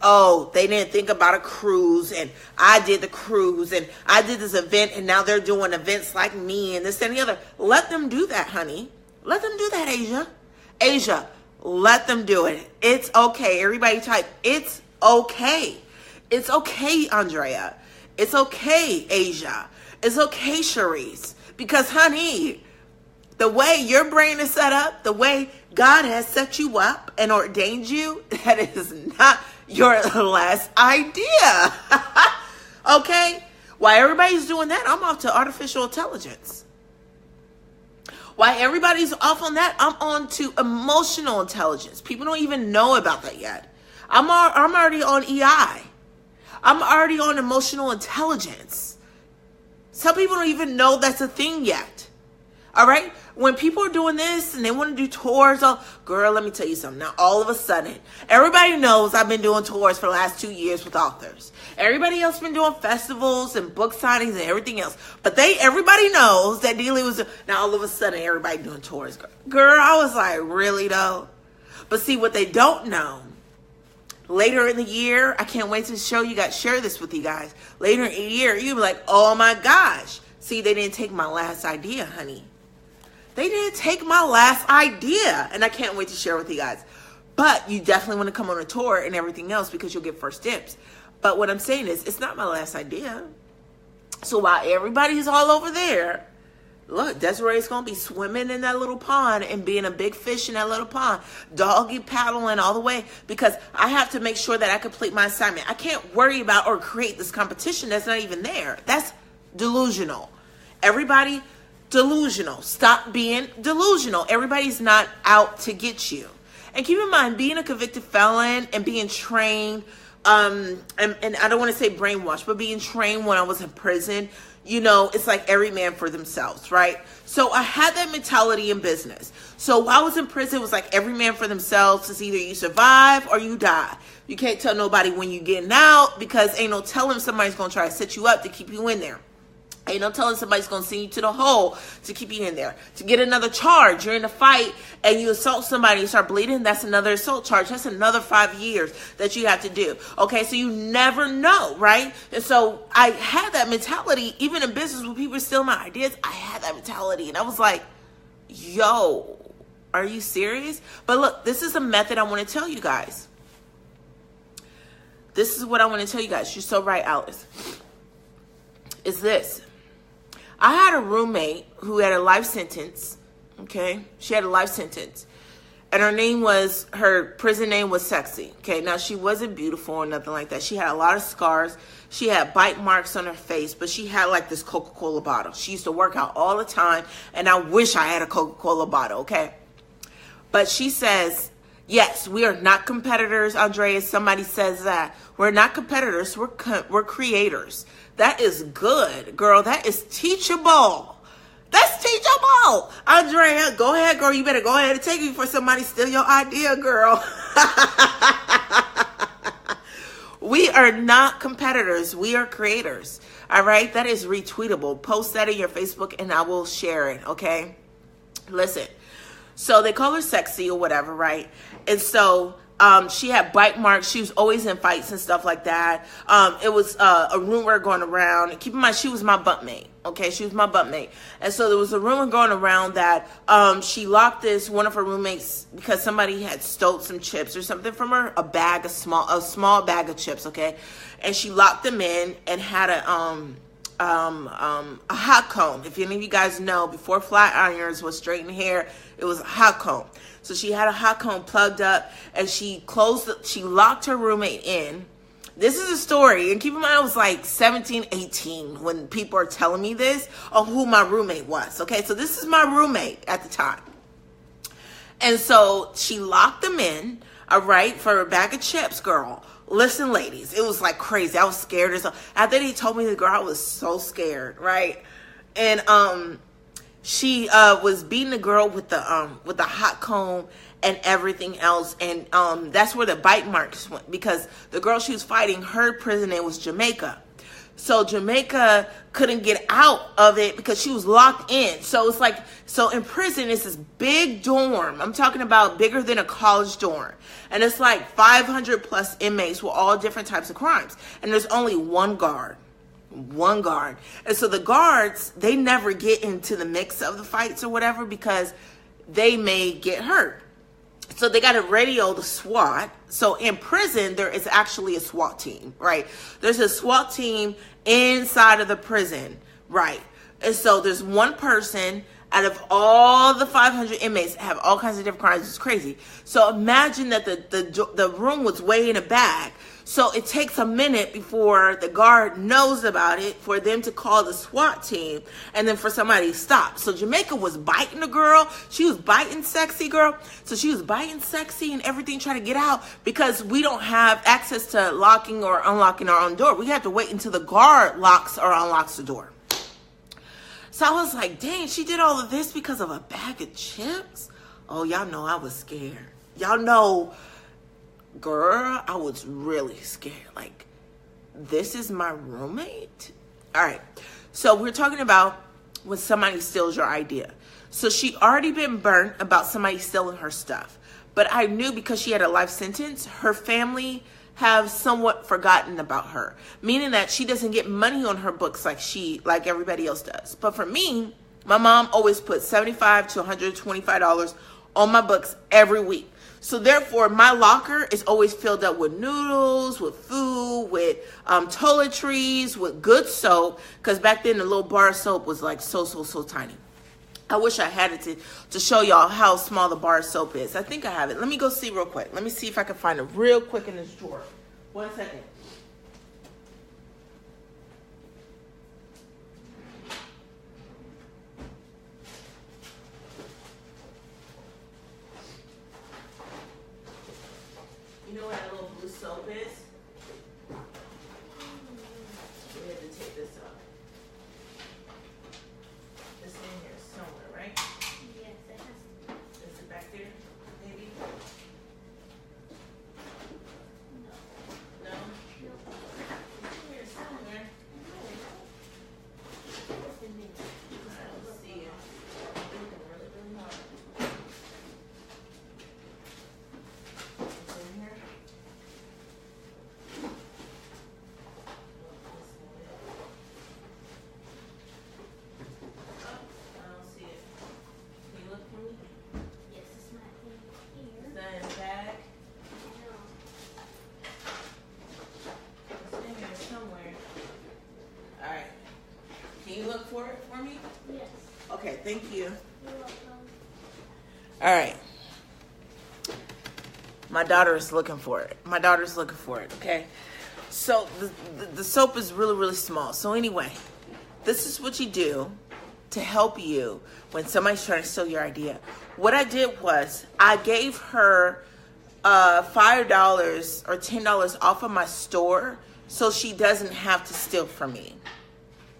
Oh, they didn't think about a cruise and I did the cruise and I did this event and now they're doing events like me and this and the other. Let them do that, honey. Let them do that, Asia. Asia, let them do it. It's okay. Everybody type, it's okay. It's okay, Andrea. It's okay, Asia. It's okay, Cherise. Because, honey, the way your brain is set up, the way God has set you up and ordained you, that is not your last idea. Okay? While everybody's doing that, I'm off to artificial intelligence. While everybody's off on that, I'm on to emotional intelligence. People don't even know about that yet. I'm already on EI. I'm already on emotional intelligence. Some people don't even know that's a thing yet. All right? When people are doing this and they want to do tours, oh, girl, let me tell you something. Now, all of a sudden, everybody knows I've been doing tours for the last 2 years with authors. Everybody else been doing festivals and book signings and everything else. But everybody knows that Dealey was, now all of a sudden, everybody doing tours. Girl, I was like, really though? But see, what they don't know, later in the year, I can't wait to share this with you guys. Later in the year, you'll be like, oh my gosh. See, they didn't take my last idea, honey. They didn't take my last idea. And I can't wait to share with you guys. But you definitely want to come on a tour and everything else because you'll get first dibs. But what I'm saying is, it's not my last idea. So while everybody's all over there, look, Desiree's going to be swimming in that little pond and being a big fish in that little pond. Doggy paddling all the way because I have to make sure that I complete my assignment. I can't worry about or create this competition that's not even there. That's delusional. Everybody delusional. Stop being delusional. Everybody's not out to get you. And keep in mind, being a convicted felon and being trained and I don't want to say brainwashed, but being trained when I was in prison, you know, it's like every man for themselves, right? So I had that mentality in business. So while I was in prison, it was like every man for themselves. It's either you survive or you die. You can't tell nobody when you getting out, because ain't no telling somebody's going to try to set you up to keep you in there. Ain't no telling somebody's going to send you to the hole to keep you in there. To get another charge, you're in a fight and you assault somebody, you start bleeding, that's another assault charge. That's another 5 years that you have to do. Okay, so you never know, right? And so I had that mentality, even in business when people were stealing my ideas, I had that mentality. And I was like, yo, are you serious? But look, this is a method I want to tell you guys. This is what I want to tell you guys. You're so right, Alice. Is this. I had a roommate who had a life sentence, okay? She had a life sentence. And her prison name was Sexy, okay? Now, she wasn't beautiful or nothing like that. She had a lot of scars. She had bite marks on her face, but she had like this Coca-Cola bottle. She used to work out all the time, and I wish I had a Coca-Cola bottle, okay? But she says, yes, we are not competitors, Andrea. Somebody says that. We're not competitors. We're creators. That is good, girl. That is teachable. That's teachable. Andrea, go ahead, girl. You better go ahead and take me before somebody steal your idea, girl. We are not competitors. We are creators. All right? That is retweetable. Post that in your Facebook and I will share it, okay? Listen. So they call her Sexy or whatever, right? And so she had bite marks. She was always in fights and stuff like that. It was a rumor going around. Keep in mind, she was my bunkmate. Okay, she was my bunkmate. And so there was a rumor going around that she locked one of her roommates because somebody had stole some chips or something from her, a small bag of chips, okay? And she locked them in and had a hot comb. If any of you guys know, before flat irons was straightened hair, it was a hot comb. So she had a hot comb plugged up and she locked her roommate in. This is a story. And keep in mind, I was like 17, 18 when people are telling me this on who my roommate was. Okay, so this is my roommate at the time. And so she locked them in, all right, for a bag of chips, girl. Listen, ladies, it was like crazy. I was scared as hell. After he told me the girl, I was so scared, right? And she was beating the girl with the hot comb and everything else, and that's where the bite marks went, because the girl she was fighting, her prison name was Jamaica. So Jamaica couldn't get out of it because she was locked in. So it's like, so in prison, it's this big dorm. I'm talking about bigger than a college dorm. And it's like 500 plus inmates with all different types of crimes. And there's only one guard. One guard. And so the guards, they never get into the mix of the fights or whatever because they may get hurt. So they got to radio the SWAT. So in prison, there is actually a SWAT team, right? There's a SWAT team inside of the prison, right? And so there's one person out of all the 500 inmates that have all kinds of different crimes. It's crazy. So imagine that the room was way in the back. So it takes a minute before the guard knows about it for them to call the SWAT team and then for somebody to stop. So Jamaica was biting the girl. She was biting Sexy, girl. So she was biting Sexy and everything, trying to get out because we don't have access to locking or unlocking our own door. We have to wait until the guard locks or unlocks the door. So I was like, dang, she did all of this because of a bag of chips? Oh, y'all know I was scared. Y'all know, girl, I was really scared. Like, this is my roommate? All right. So we're talking about when somebody steals your idea. So she already been burnt about somebody stealing her stuff. But I knew because she had a life sentence, her family have somewhat forgotten about her, meaning that she doesn't get money on her books like everybody else does. But for me, my mom always put $75 to $125 on my books every week. So therefore, my locker is always filled up with noodles, with food, with toiletries, with good soap. Because back then, the little bar of soap was like so tiny. I wish I had it to show y'all how small the bar of soap is. I think I have it. Let me go see real quick. Let me see if I can find it real quick in this drawer. 1 second. You know what that little blue soap is? Okay, thank you. All right. My daughter is looking for it. Okay. So the soap is really, really small. So anyway, this is what you do to help you when somebody's trying to steal your idea. What I did was I gave her $5 or $10 off of my store so she doesn't have to steal from me.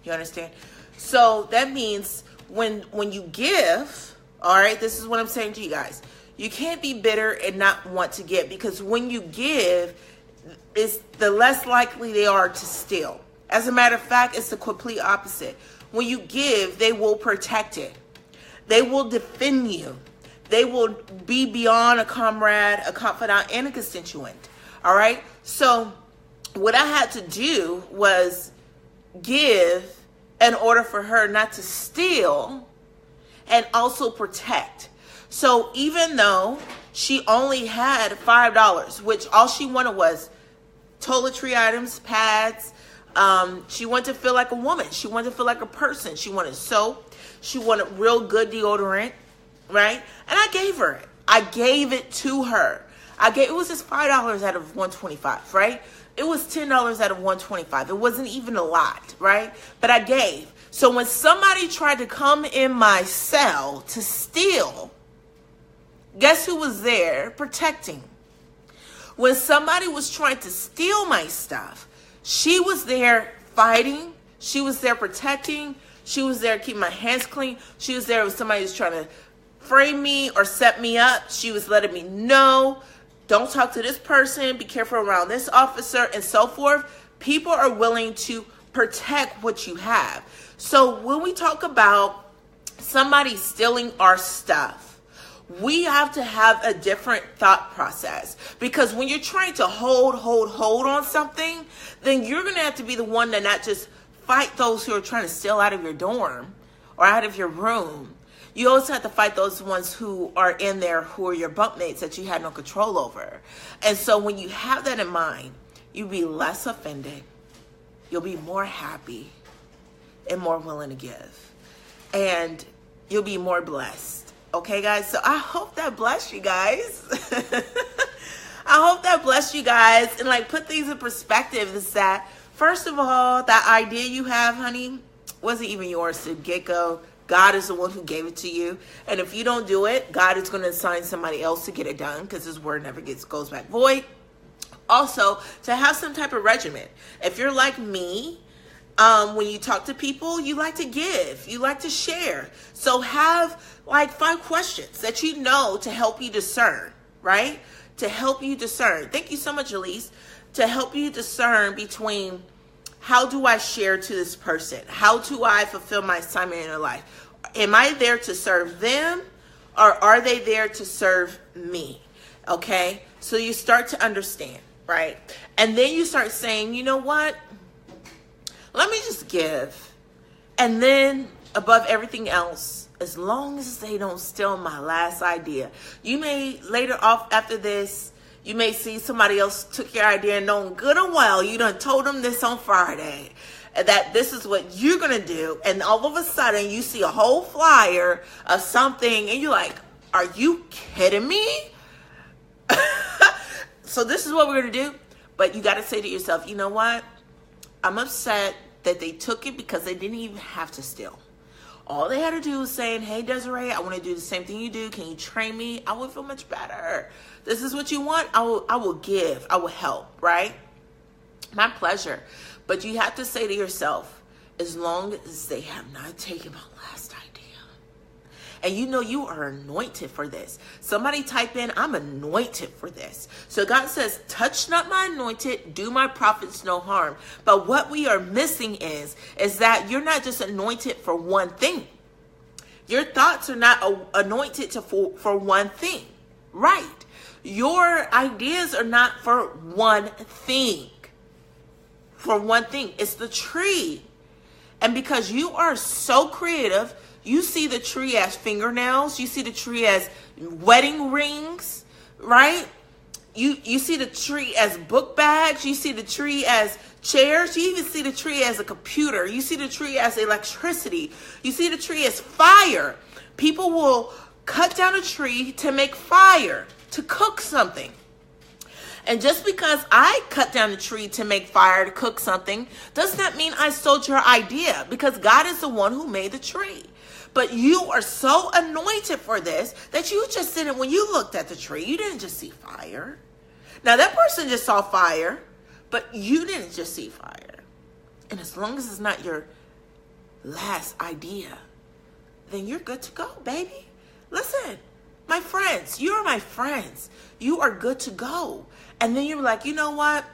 You understand? So that means when you give, all right, this is what I'm saying to you guys. You can't be bitter and not want to give, because when you give, it's the less likely they are to steal. As a matter of fact, it's the complete opposite. When you give, they will protect it. They will defend you. They will be beyond a comrade, a confidant, and a constituent. All right? So what I had to do was give in order for her not to steal and also protect. So even though she only had $5, which all she wanted was toiletry items, pads, she wanted to feel like a woman. She wanted to feel like a person. She wanted soap. She wanted real good deodorant, right? And I gave her it. I gave it to her. It was just $5 out of $125, right? It was $10 out of $125. It wasn't even a lot, right? But I gave. So when somebody tried to come in my cell to steal, guess who was there protecting? When somebody was trying to steal my stuff, she was there fighting. She was there protecting. She was there keeping my hands clean. She was there when somebody was trying to frame me or set me up. She was letting me know, don't talk to this person, be careful around this officer, and so forth. People are willing to protect what you have. So when we talk about somebody stealing our stuff, we have to have a different thought process, because when you're trying to hold on something, then you're going to have to be the one to not just fight those who are trying to steal out of your dorm or out of your room. You also have to fight those ones who are in there, who are your bunkmates that you had no control over. And so when you have that in mind, you'll be less offended. You'll be more happy and more willing to give. And you'll be more blessed. Okay, guys? So I hope that blessed you guys. I hope that blessed you guys and like put things in perspective. Is that, first of all, that idea you have, honey, wasn't even yours to get go. God is the one who gave it to you. And if you don't do it, God is going to assign somebody else to get it done, because his word never goes back void. Also, to have some type of regimen. If you're like me, when you talk to people, you like to give, you like to share. So have like 5 questions that you know to help you discern, right? To help you discern. Thank you so much, Elise. To help you discern between, how do I share to this person? How do I fulfill my assignment in their life? Am I there to serve them, or are they there to serve me? Okay? So you start to understand, right? And then you start saying, you know what? Let me just give. And then above everything else, as long as they don't steal my last idea. You may later off after this, you may see somebody else took your idea and knowing good and well you done told them this on Friday, that this is what you're going to do. And all of a sudden you see a whole flyer of something and you're like, are you kidding me? So this is what we're going to do. But you got to say to yourself, you know what? I'm upset that they took it because they didn't even have to steal. All they had to do was saying, hey, Desiree, I want to do the same thing you do. Can you train me? I would feel much better. This is what you want. I will give. I will help, right? My pleasure. But you have to say to yourself, as long as they have not taken my last idea. And you know you are anointed for this. Somebody type in, I'm anointed for this. So God says, touch not my anointed, do my prophets no harm. But what we are missing is that you're not just anointed for one thing. Your thoughts are not anointed for one thing, right? Your ideas are not for one thing. For one thing, it's the tree. And because you are so creative, you see the tree as fingernails. You see the tree as wedding rings, right? You see the tree as book bags. You see the tree as chairs. You even see the tree as a computer. You see the tree as electricity. You see the tree as fire. People will cut down a tree to make fire, to cook something. And just because I cut down a tree to make fire, to cook something, does not mean I stole your idea, because God is the one who made the tree. But you are so anointed for this that you just didn't, when you looked at the tree, you didn't just see fire. Now that person just saw fire, but you didn't just see fire. And as long as it's not your last idea, then you're good to go, baby. Listen, my friends, you are my friends. You are good to go. And then you're like, you know what?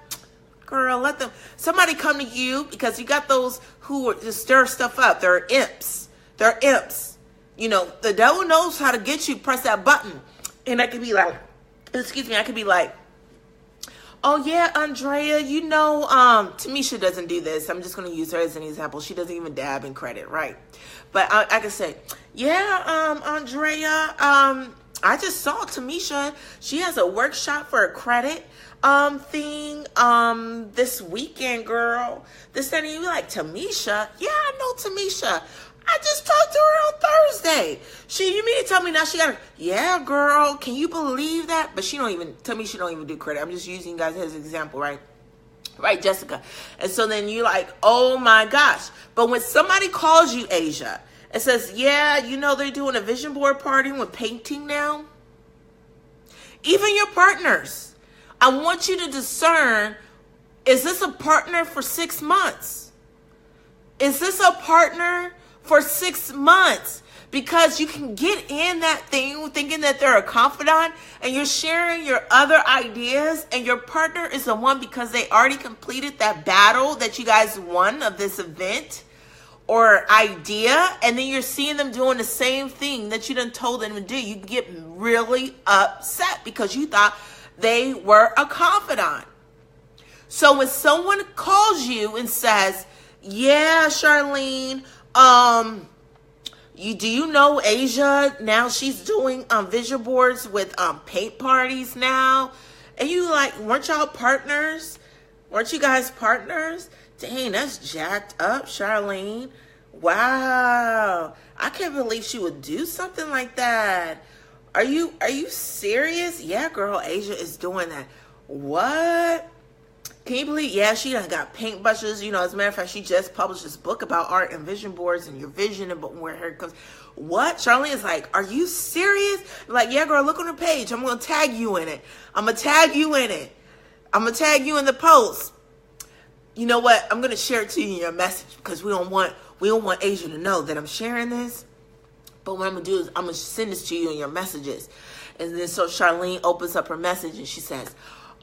Girl, let them, somebody come to you, because you got those who just stir stuff up. They're imps. They're imps. You know, the devil knows how to get you. Press that button. And I could be like, excuse me, I could be like, oh yeah, Andrea, you know, Tamisha doesn't do this. I'm just going to use her as an example. She doesn't even dab in credit, right? But I can say, yeah, Andrea, I just saw Tamisha. She has a workshop for a credit thing this weekend, girl. This and you like, Tamisha? Yeah, I know Tamisha. I just talked to her on Thursday. You mean to tell me now she got yeah, girl, can you believe that? But she don't even, Tamisha don't even do credit. I'm just using you guys as an example, right? Right, Jessica. And so then you're like, oh my gosh. But when somebody calls you, Asia, and says, yeah, you know, they're doing a vision board party with painting now. Even your partners, I want you to discern, is this a partner for 6 months? Is this a partner for 6 months? Because you can get in that thing thinking that they're a confidant, and you're sharing your other ideas, and your partner is the one because they already completed that battle that you guys won of this event or idea, and then you're seeing them doing the same thing that you done told them to do. You get really upset because you thought they were a confidant. So when someone calls you and says, yeah, Charlene, do you know Asia? Now she's doing vision boards with paint parties now. And you like, weren't y'all partners? Weren't you guys partners? Dang, that's jacked up, Charlene. Wow. I can't believe she would do something like that. Are you serious? Yeah, girl, Asia is doing that. What? Can you believe? Yeah, she done got paint brushes. You know, as a matter of fact, she just published this book about art and vision boards and your vision and where her comes. What? Charlene is like, are you serious? I'm like, yeah, girl, look on her page. I'm going to tag you in it. I'm going to tag you in it. I'm going to tag you in the post. You know what? I'm going to share it to you in your message because we don't want Asia to know that I'm sharing this. But what I'm going to do is I'm going to send this to you in your messages. And then so Charlene opens up her message and she says,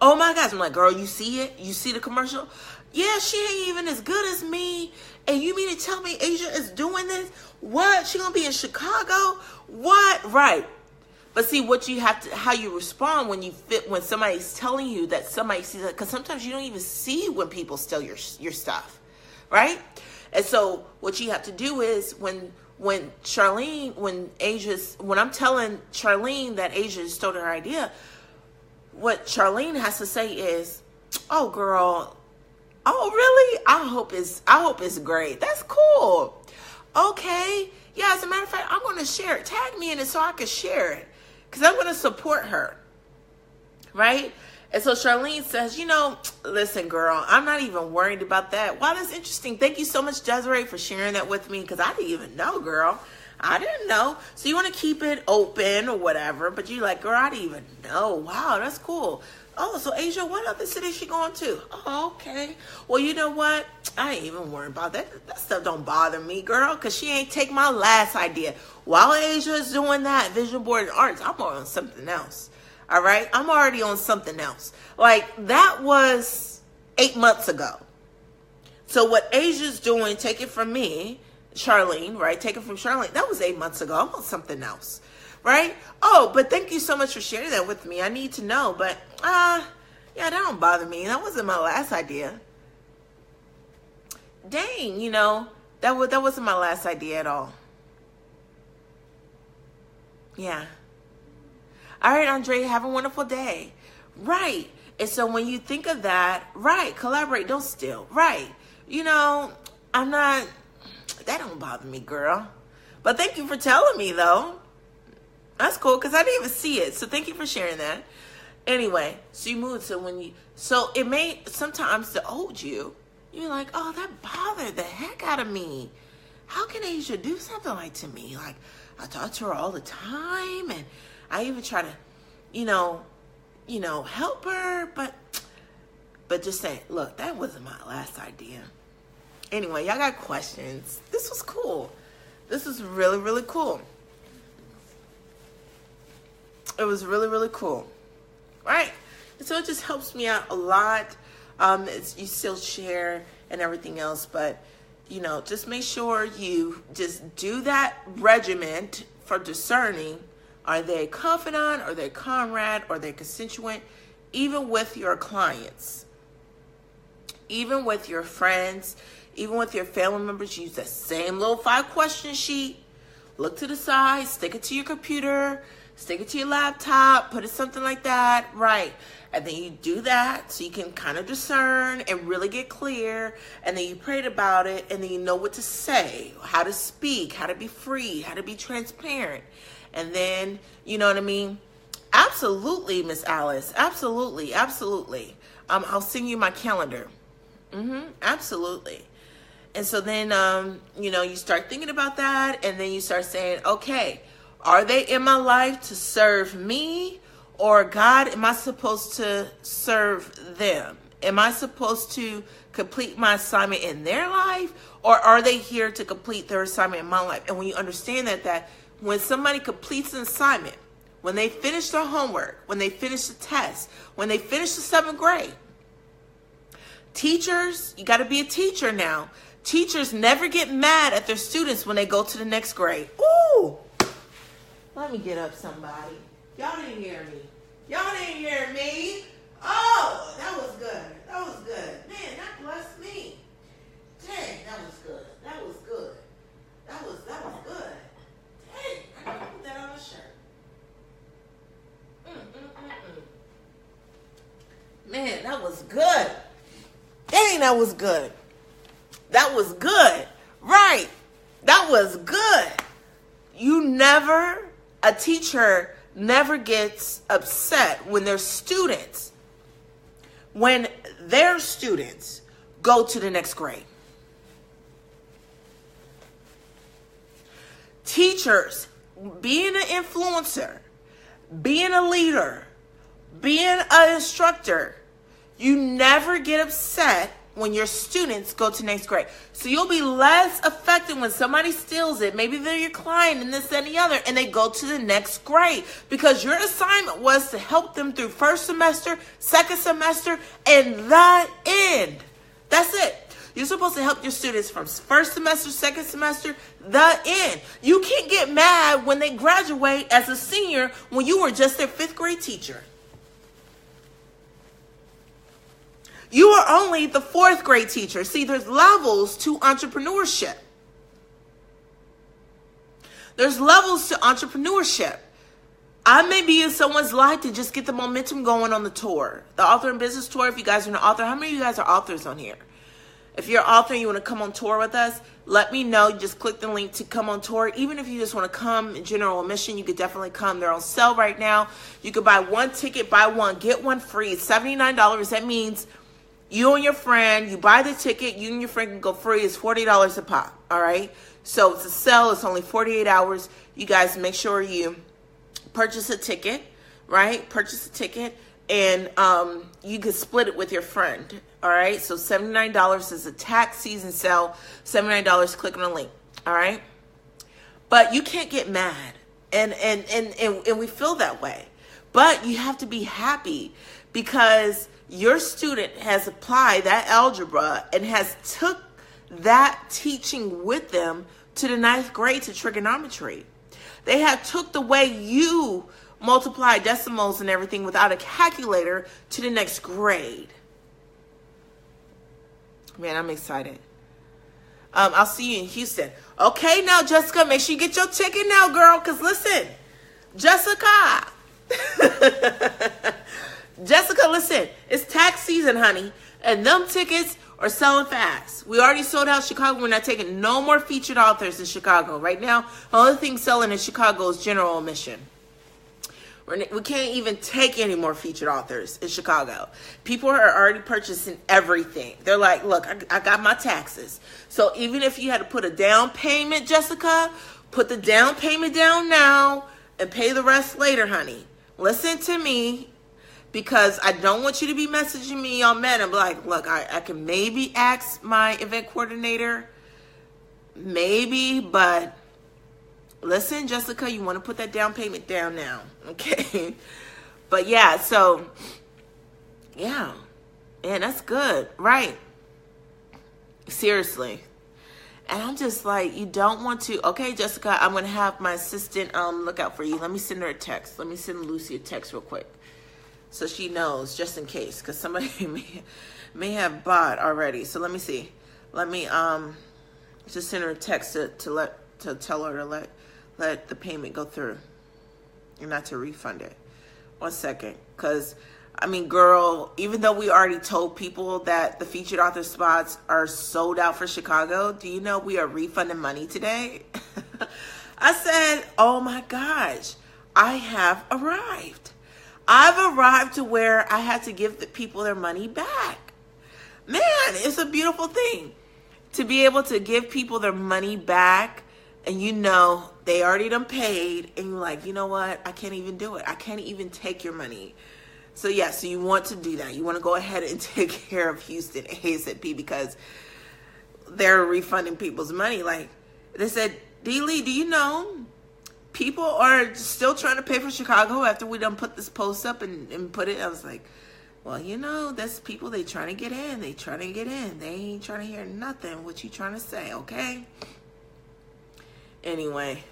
oh my gosh. I'm like, girl, you see it? You see the commercial? Yeah, she ain't even as good as me. And you mean to tell me Asia is doing this? What? She going to be in Chicago? What? Right. But see what you have to, how you respond when somebody's telling you that somebody sees it, because sometimes you don't even see when people steal your stuff, right? And so what you have to do is when I'm telling Charlene that Asia stole her idea, what Charlene has to say is, oh girl, oh really? I hope it's great. That's cool. Okay. Yeah, as a matter of fact, I'm going to share it. Tag me in it so I can share it. Because I'm going to support her, right? And so Charlene says, you know, listen, girl, I'm not even worried about that. Wow, that's interesting. Thank you so much, Desiree, for sharing that with me, because I didn't even know, girl. I didn't know. So you want to keep it open or whatever, but you're like, girl, I didn't even know. Wow, that's cool. Oh, so Asia, what other city is she going to? Oh, okay. Well, you know what? I ain't even worried about that. That stuff don't bother me, girl, because she ain't take my last idea. While Asia is doing that, vision board and arts, I'm on something else. All right? I'm already on something else. Like, that was 8 months ago. So what Asia's doing, take it from me, Charlene, right? Take it from Charlene. That was 8 months ago. I'm on something else. Right? Oh, but thank you so much for sharing that with me. I need to know, but yeah, that don't bother me. That wasn't my last idea. Dang, you know, that wasn't my last idea at all. Yeah. All right, Andre, have a wonderful day. Right. And so when you think of that, right, collaborate, don't steal. Right. You know, that don't bother me, girl. But thank you for telling me, though. That's cool, because I didn't even see it. So thank you for sharing that. Anyway, so you move to so it may, sometimes the old you're like, oh, that bothered the heck out of me. How can Asia do something like to me? Like, I talk to her all the time, and I even try to, help her, but just say, look, that wasn't my last idea. Anyway, y'all got questions. This was cool. This was really, really cool. It was really, really cool. Right? And so it just helps me out a lot. You still share and everything else, but just make sure you just do that regiment for discerning. Are they a confidant? Are they a comrade? Are they a constituent? Even with your clients, even with your friends, even with your family members, use that same little 5-question sheet. Look to the side, stick it to your computer, stick it to your laptop, put it something like that, right? And then you do that so you can kind of discern and really get clear. And then you prayed about it, and then you know what to say, how to speak, how to be free, how to be transparent. And then, you know what I mean? Absolutely, Miss Alice. Absolutely, absolutely. I'll send you my calendar. Absolutely. And so then, you start thinking about that, and then you start saying, okay, are they in my life to serve me? Or God, am I supposed to serve them? Am I supposed to complete my assignment in their life? Or are they here to complete their assignment in my life? And when you understand that when somebody completes an assignment, when they finish their homework, when they finish the test, when they finish the 7th grade, teachers, you got to be a teacher now. Teachers never get mad at their students when they go to the next grade. Ooh, let me get up, somebody. Y'all didn't hear me. Y'all didn't hear me. Oh, that was good. That was good. Man, that blessed me. Dang, that was good. That was good. That was good. Dang, I gotta put that on a shirt. Man, that was good. Dang, that was good. That was good. Right. That was good. A teacher never gets upset when their students go to the next grade. Teachers, being an influencer, being a leader, being an instructor, you never get upset when your students go to next grade. So you'll be less affected when somebody steals it. Maybe they're your client and this and the other, and they go to the next grade, because your assignment was to help them through first semester, second semester, and the end. That's it. You're supposed to help your students from first semester, second semester, the end. You can't get mad when they graduate as a senior when you were just their 5th grade teacher. You are only the 4th grade teacher. See, there's levels to entrepreneurship. There's levels to entrepreneurship. I may be in someone's life to just get the momentum going on the tour. The Author and Business Tour, if you guys are an author. How many of you guys are authors on here? If you're an author and you want to come on tour with us, let me know. You just click the link to come on tour. Even if you just want to come in general admission, you could definitely come. They're on sale right now. You could buy one ticket, buy one, get one free. It's $79. That means you and your friend, you buy the ticket, you and your friend can go free. It's $40 a pop, all right? So it's a sale. It's only 48 hours. You guys make sure you purchase a ticket, right? Purchase a ticket, and you can split it with your friend, all right? So $79 is a tax season sale. $79, click on the link, all right? But you can't get mad, and we feel that way. But you have to be happy, because your student has applied that algebra and has took that teaching with them to the 9th grade to trigonometry. They have took the way you multiply decimals and everything without a calculator to the next grade. Man, I'm excited. I'll see you in Houston. Okay, now, Jessica, make sure you get your ticket now, girl, because listen, Jessica, Jessica, listen, it's tax season, honey, and them tickets are selling fast. We already sold out Chicago. We're not taking no more featured authors in Chicago. Right now, the only thing selling in Chicago is general admission. We can't even take any more featured authors in Chicago. People are already purchasing everything. They're like, look, I got my taxes. So even if you had to put a down payment, Jessica, put the down payment down now and pay the rest later, honey. Listen to me, because I don't want you to be messaging me on Meta. I'm like, look, I can maybe ask my event coordinator, maybe, but listen, Jessica, you want to put that down payment down now, okay? But yeah, so, yeah, that's good, right? Seriously. And I'm just like, you don't want to, okay, Jessica, I'm going to have my assistant look out for you. Let me send her a text. Let me send Lucy a text real quick so she knows, just in case, because somebody may have bought already. So let me see. Let me just send her a text to tell her to let the payment go through and not to refund it. 1 second, because I mean, girl, even though we already told people that the featured author spots are sold out for Chicago, do you know we are refunding money today? I said, oh my gosh, I have arrived. I've arrived to where I had to give the people their money back. Man, it's a beautiful thing to be able to give people their money back, and you know they already done paid, and you're like, you know what? I can't even do it. I can't even take your money. So yeah, so you want to do that. You want to go ahead and take care of Houston ASAP, because they're refunding people's money. Like they said, D. Lee, do you know people are still trying to pay for Chicago after we done put this post up and put it? I was like, well, you know, that's people, they trying to get in. They trying to get in. They ain't trying to hear nothing what you trying to say, okay? Anyway,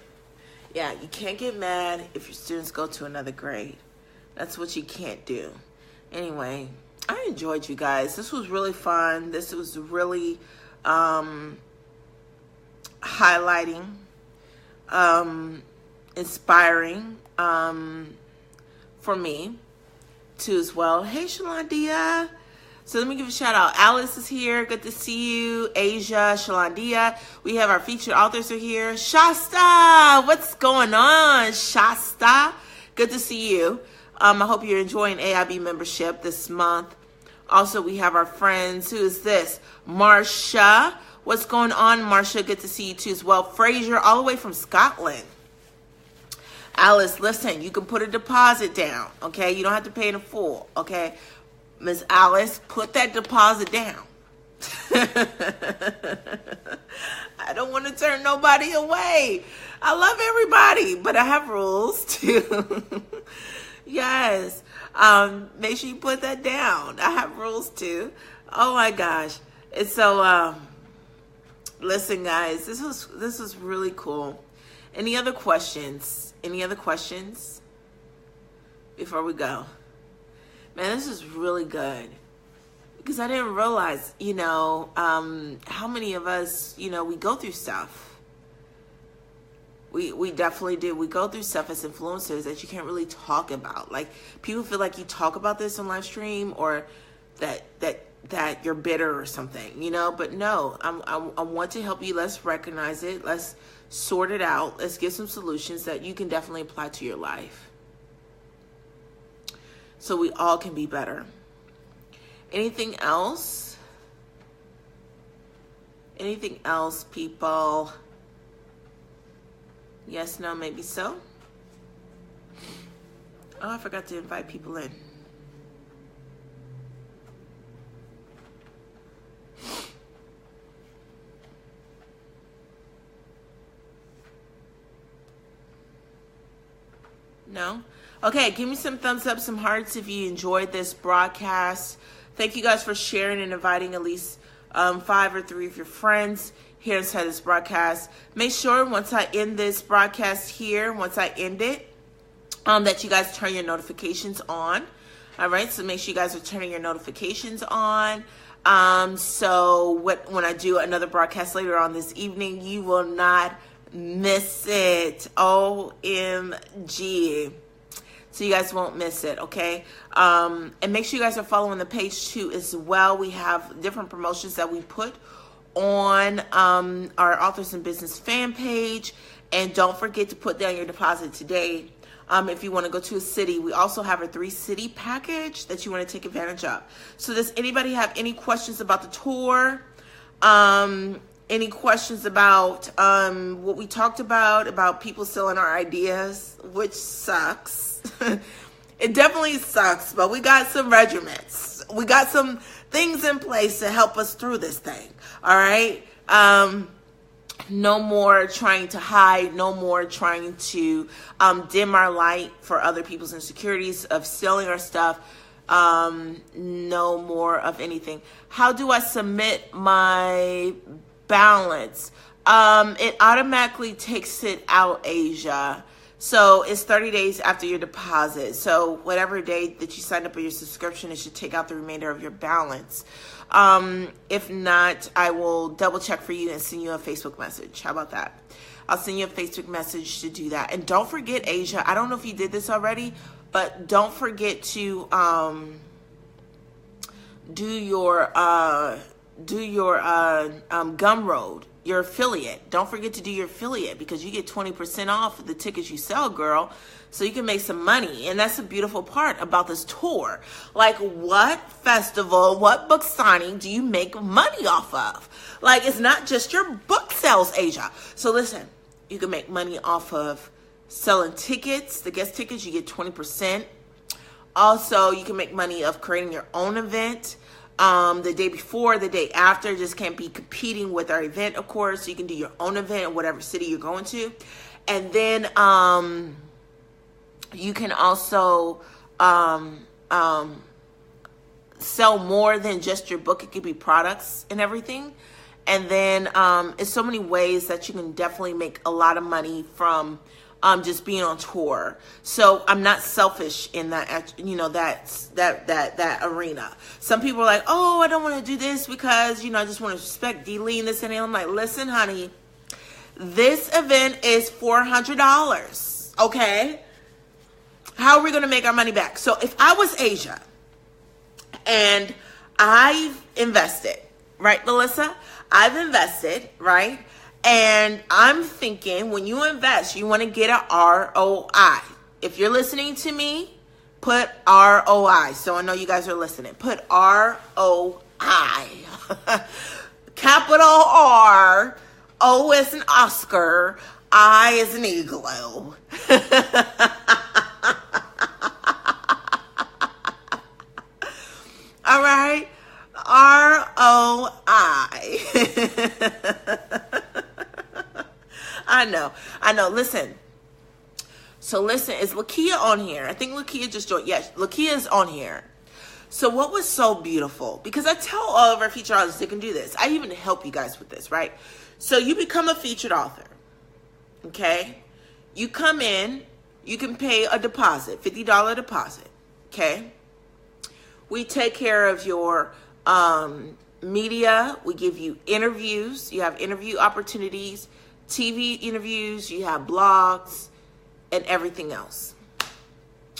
yeah, you can't get mad if your students go to another grade. That's what you can't do. Anyway, I enjoyed you guys. This was really fun. This was really highlighting, inspiring for me too as well. Hey, Shalandia. So let me give a shout out. Alice is here. Good to see you. Asia, Shalandia. We have our featured authors are here. Shasta, what's going on, Shasta? Good to see you. I hope you're enjoying AIB membership this month. Also, we have our friends. Who is this? Marsha. What's going on, Marsha? Good to see you too as well. Fraser, all the way from Scotland. Alice, listen, you can put a deposit down, okay? You don't have to pay in full, okay? Miss Alice, put that deposit down. I don't want to turn nobody away. I love everybody, but I have rules too. Yes. Make sure you put that down. I have rules too. Oh my gosh. And so, listen guys, this was really cool. Any other questions? Any other questions before we go? Man, this is really good, because I didn't realize, you know, how many of us, you know, we go through stuff. We definitely do. We go through stuff as influencers that you can't really talk about. Like, people feel like you talk about this on live stream, or that you're bitter or something, you know. But no, I want to help you. Let's recognize it. Let's sort it out. Let's get some solutions that you can definitely apply to your life, so we all can be better. Anything else? Anything else, people? Yes, no, maybe so. Oh, I forgot to invite people in. No? Okay, give me some thumbs up, some hearts if you enjoyed this broadcast. Thank you guys for sharing and inviting at least 5 or 3 of your friends here inside this broadcast. Make sure once I end this broadcast here, once I end it, that you guys turn your notifications on. All right, so make sure you guys are turning your notifications on. So when I do another broadcast later on this evening, you will not miss it. OMG. so you guys won't miss it, okay? And make sure you guys are following the page too as well. We have different promotions that we put on our Authors in Business fan page. And don't forget to put down your deposit today. If you want to go to a city, we also have a 3-city package that you want to take advantage of. So does anybody have any questions about the tour? Any questions about what we talked about people selling our ideas, which sucks. It definitely sucks, but we got some regiments. We got some things in place to help us through this thing. All right. No more trying to hide, no more trying to dim our light for other people's insecurities of stealing our stuff, no more of anything. How do I submit my balance? It automatically takes it out, Asia. So it's 30 days after your deposit. So whatever date that you signed up for your subscription, it should take out the remainder of your balance. If not, I will double check for you and send you a Facebook message. How about that? I'll send you a Facebook message to do that. And don't forget, Asia, I don't know if you did this already, but don't forget to do your Gumroad, your affiliate. Don't forget to do your affiliate because you get 20% off the tickets you sell, girl. So you can make some money. And that's the beautiful part about this tour. Like, what festival, what book signing do you make money off of? Like, it's not just your book sales, Asia. So listen, you can make money off of selling tickets, the guest tickets, you get 20%. Also, you can make money of creating your own event. The day before, the day after, just can't be competing with our event, of course. So you can do your own event in whatever city you're going to. And then you can also sell more than just your book. It could be products and everything. And then it's so many ways that you can definitely make a lot of money from just being on tour. So I'm not selfish in that, you know, that arena. Some people are like, oh, I don't want to do this because, you know, I just want to respect D-Lee and this and that. I'm like, listen, honey, this event is $400. Okay. How are we going to make our money back? So if I was Asia and I've invested, right, Melissa? I've invested, right? And I'm thinking when you invest, you want to get an ROI. If you're listening to me, put ROI. So I know you guys are listening. Put ROI. Capital R, O as an Oscar, I as an igloo. All right. ROI. I know. Listen. So listen, is Lakia on here? I think Lakia just joined. Yes, Lakia is on here. So what was so beautiful? Because I tell all of our featured authors they can do this. I even help you guys with this, right? So you become a featured author. Okay? You come in, you can pay a deposit, $50 deposit. Okay? We take care of your media. We give you interviews. You have interview opportunities, TV interviews. You have blogs and everything else.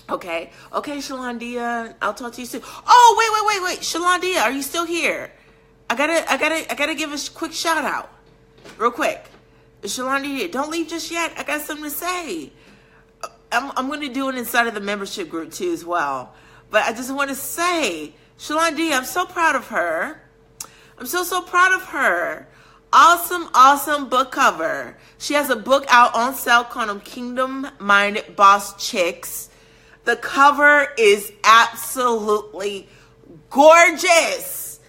Okay, Shalandia, I'll talk to you soon. Oh, wait, Shalandia, are you still here? I gotta give a quick shout out, real quick. Shalandia, don't leave just yet. I got something to say. I'm going to do it inside of the membership group too as well. But I just want to say, Shalandia, I'm so proud of her. I'm so proud of her. Awesome book cover. She has a book out on sale called Kingdom Minded Boss Chicks. The cover is absolutely gorgeous.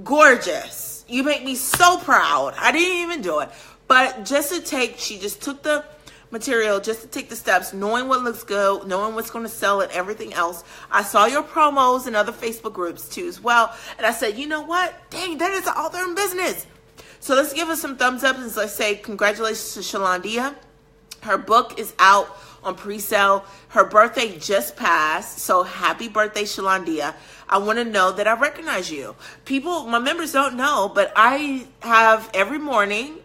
Gorgeous. You make me so proud. I didn't even do it. But she just took the material, just to take the steps, knowing what looks good, knowing what's going to sell and everything else. I saw your promos in other Facebook groups too as well. And I said, you know what? Dang, that is an author in business. So let's give us some thumbs up and let's say congratulations to Shalandia. Her book is out on pre-sale. Her birthday just passed. So happy birthday, Shalandia. I want to know that I recognize you. People, my members don't know, but I have every morning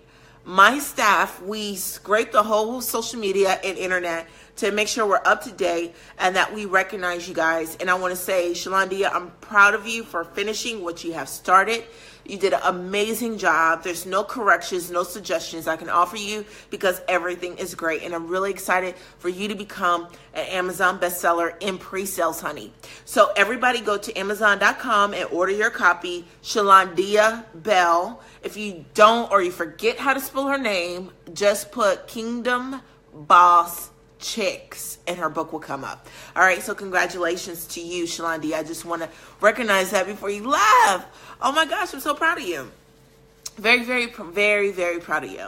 my staff, we scrape the whole social media and internet to make sure we're up to date and that we recognize you guys. And I want to say, Shalondia, I'm proud of you for finishing what you have started. You did an amazing job. There's no corrections, no suggestions I can offer you because everything is great. And I'm really excited for you to become an Amazon bestseller in pre-sales, honey. So everybody go to Amazon.com and order your copy, Shalondia Bell. If you don't or you forget how to spell her name, just put Kingdom Boss Chicks and her book will come up. All right, so congratulations to you, Shalondia. I just want to recognize that before you laugh. Oh my gosh, I'm so proud of you. Very, very, very, very proud of you.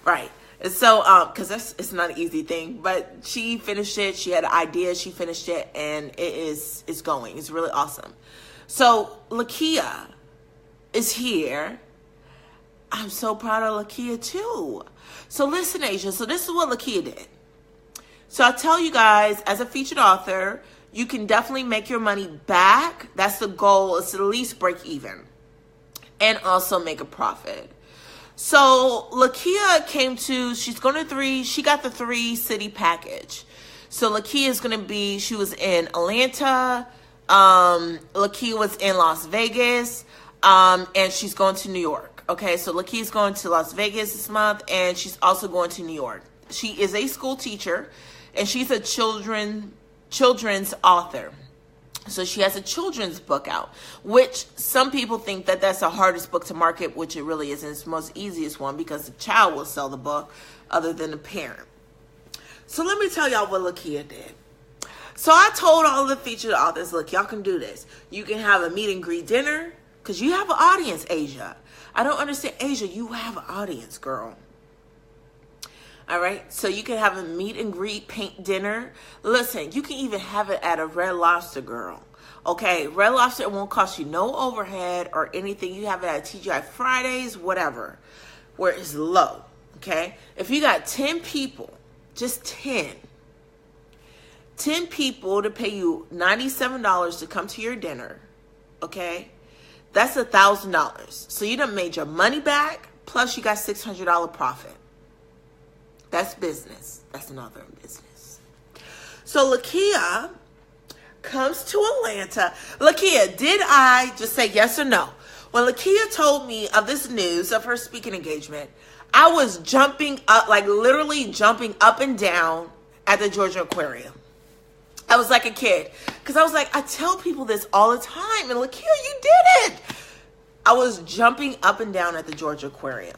Right. And so, because it's not an easy thing, but she finished it. She had an idea. She finished it, and it's going. It's really awesome. So Lakia is here. I'm so proud of Lakia too. So listen, Asia. So this is what Lakia did. So I tell you guys, as a featured author, you can definitely make your money back. That's the goal, is to at least break even and also make a profit. So Lakia she got the 3-city package. So Lakia is going to be, she was in Atlanta. Lakia was in Las Vegas. And she's going to New York. Okay, so Lakia's going to Las Vegas this month, and she's also going to New York. She is a school teacher, and she's a children's author. So she has a children's book out, which some people think that that's the hardest book to market, which it really isn't. It's the most easiest one because the child will sell the book other than the parent. So let me tell y'all what Lakia did. So I told all the featured authors, look, y'all can do this. You can have a meet and greet dinner because you have an audience, Asia. I don't understand, Asia, you have an audience, girl. All right, so you can have a meet and greet paint dinner. Listen, you can even have it at a Red Lobster, girl. Okay, Red Lobster won't cost you no overhead or anything. You have it at TGI Fridays, whatever, where it's low. Okay, if you got 10 people, just 10 people to pay you $97 to come to your dinner. Okay, that's $1,000. So you done made your money back. Plus, you got $600 profit. That's business. That's another business. So Lakia comes to Atlanta. Lakia, did I just say yes or no? When Lakia told me of this news of her speaking engagement, I was jumping up, like literally jumping up and down at the Georgia Aquarium. I was like a kid because I was like, I tell people this all the time. And Lakia, you did it. I was jumping up and down at the Georgia Aquarium.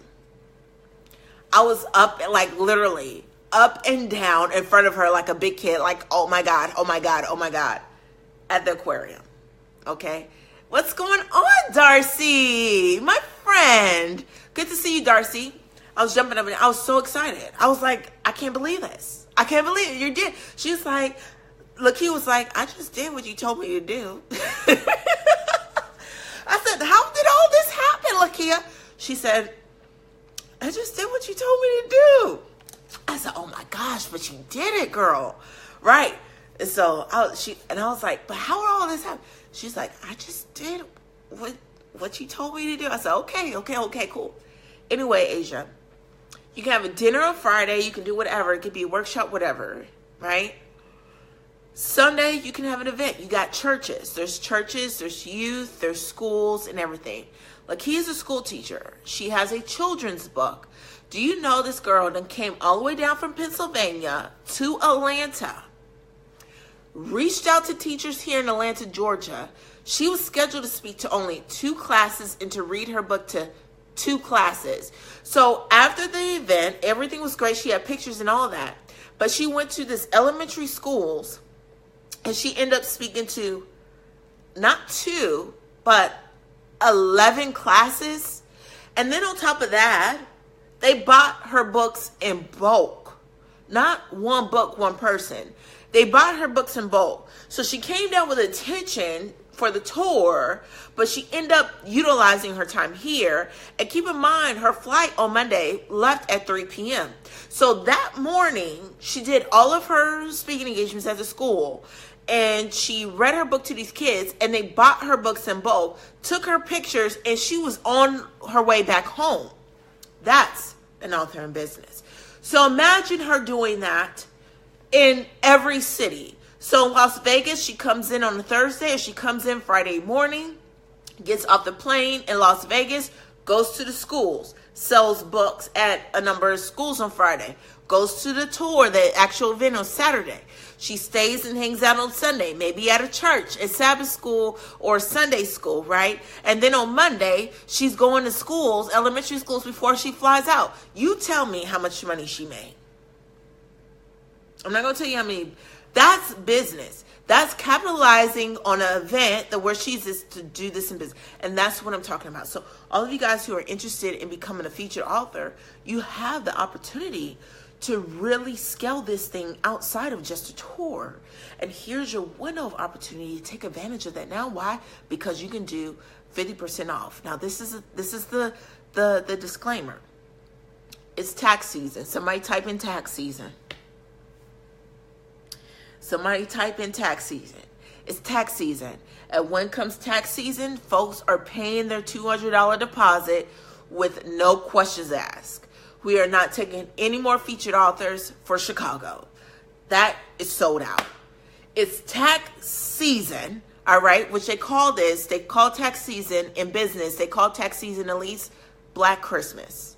I was up, like literally up and down in front of her like a big kid, like, oh my God, oh my God, oh my God, at the aquarium. Okay. What's going on, Darcy? My friend. Good to see you, Darcy. I was jumping up and I was so excited. I was like, I can't believe this. I can't believe it. You did. She's like, Lakia was like, I just did what you told me to do. I said, how did all this happen, Lakia? She said, I just did what you told me to do. I said, oh my gosh, but you did it, girl. Right. And so I was like, but how did all this happen? She's like, I just did what you told me to do. I said, okay, cool. Anyway, Asia, you can have a dinner on Friday. You can do whatever. It could be a workshop, whatever. Right. Sunday, you can have an event. You got churches. There's youth, there's schools and everything. Lakia's a school teacher. She has a children's book. Do you know this girl then came all the way down from Pennsylvania to Atlanta, reached out to teachers here in Atlanta, Georgia. She was scheduled to speak to only 2 classes and to read her book to 2 classes. So after the event, everything was great. She had pictures and all that. But she went to this elementary schools and she ended up speaking to not 2, but 11 classes. And then on top of that, they bought her books in bulk. Not one book, one person. They bought her books in bulk. So she came down with attention for the tour, but she ended up utilizing her time here. And keep in mind, her flight on Monday left at 3 p.m. So that morning, she did all of her speaking engagements at the school. And she read her book to these kids, and they bought her books in bulk, took her pictures, and she was on her way back home. That's an author in business. So imagine her doing that in every city. So in Las Vegas, she comes in on a Thursday, or she comes in Friday morning, gets off the plane in Las Vegas, goes to the schools, sells books at a number of schools on Friday, goes to the tour, the actual event on Saturday. She stays and hangs out on Sunday, maybe at a church, at Sabbath school or Sunday school, right? And then on Monday, she's going to schools, elementary schools, before she flies out. You tell me how much money she made. I'm not going to tell you how many. That's business. That's capitalizing on an event that where she's just to do this in business. And that's what I'm talking about. So all of you guys who are interested in becoming a featured author, you have the opportunity to really scale this thing outside of just a tour. And here's your window of opportunity to take advantage of that now. Why? Because you can do 50% off. Now this is the disclaimer. It's tax season. Somebody type in tax season. Somebody type in tax season. It's tax season. And when comes tax season, folks are paying their $200 deposit with no questions asked. We are not taking any more featured authors for Chicago. That is sold out. It's tax season, all right, which they call this. They call tax season in business. They call tax season at least Black Christmas.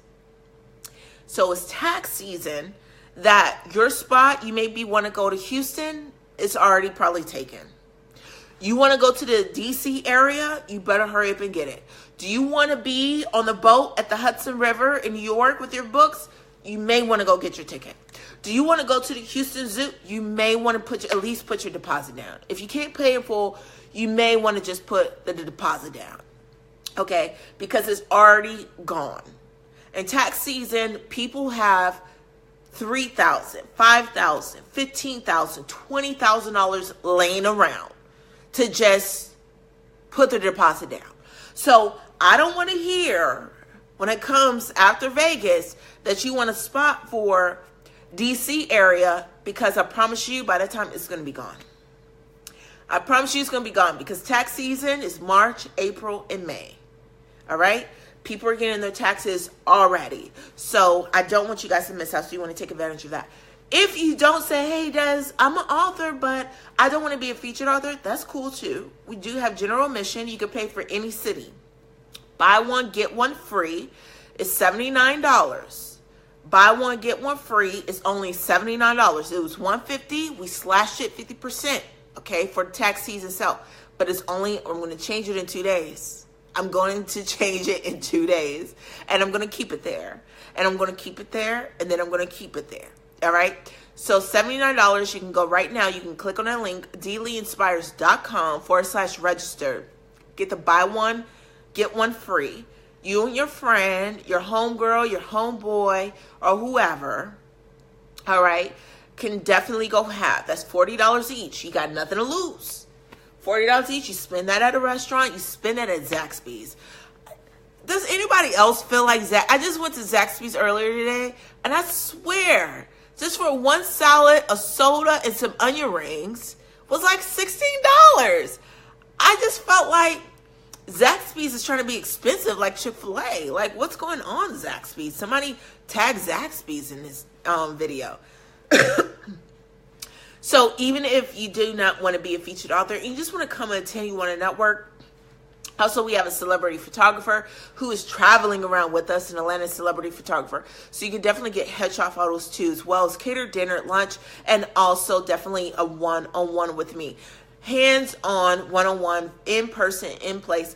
So it's tax season that your spot, you maybe want to go to Houston, it's already probably taken. You want to go to the DC area, you better hurry up and get it. Do you want to be on the boat at the Hudson River in New York with your books? You may want to go get your ticket. Do you want to go to the Houston Zoo? You may want to at least put your deposit down. If you can't pay in full, you may want to just put the deposit down. Okay? Because it's already gone. In tax season, people have $3,000, $5,000, $15,000, $20,000 laying around to just put the deposit down. So I don't want to hear when it comes after Vegas that you want a spot for DC area, because I promise you by that time it's going to be gone. I promise you it's going to be gone because tax season is March, April, and May. All right? People are getting their taxes already. So I don't want you guys to miss out. So you want to take advantage of that. If you don't say, hey, Des, I'm an author, but I don't want to be a featured author, that's cool too. We do have general admission. You can pay for any city. Buy one, get one free. It's $79. Buy one, get one free. It's only $79. It was $150. We slashed it 50%, okay, for the tax season itself. But it's only, I'm going to change it in 2 days. I'm going to change it in 2 days. And I'm going to keep it there. And I'm going to keep it there. And then I'm going to keep it there. All right. So $79. You can go right now. You can click on that link, dleeinspires.com/register. Get the buy one, get one free. You and your friend, your homegirl, your homeboy, or whoever, all right, can definitely go have. That's $40 each. You got nothing to lose. $40 each. You spend that at a restaurant. You spend that at Zaxby's. Does anybody else feel like I just went to Zaxby's earlier today, and I swear, just for one salad, a soda, and some onion rings was like $16. I just felt like Zaxby's is trying to be expensive like Chick-fil-A. Like, what's going on, Zaxby's? Somebody tag Zaxby's in this video. So even if you do not want to be a featured author and you just want to come and attend, you want to network. Also, we have a celebrity photographer who is traveling around with us, an Atlanta celebrity photographer. So you can definitely get headshot photos too, as well as catered dinner, lunch, and also definitely a one-on-one with me. Hands-on, one-on-one, in person, in place,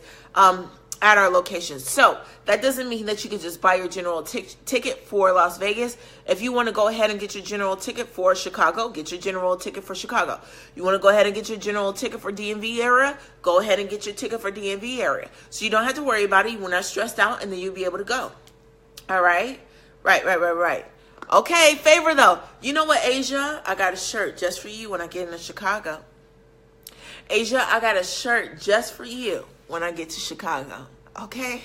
at our location. So that doesn't mean that you can just buy your general ticket for Las Vegas. If you want to go ahead and get your general ticket for Chicago, get your general ticket for Chicago. You want to go ahead and get your general ticket for DMV area, go ahead and get your ticket for DMV area. So you don't have to worry about it. You're not stressed out, and then you'll be able to go. All right? Right. Okay, favor though. You know what, Asia? I got a shirt just for you when I get into Chicago. Asia, I got a shirt just for you when I get to Chicago. Okay?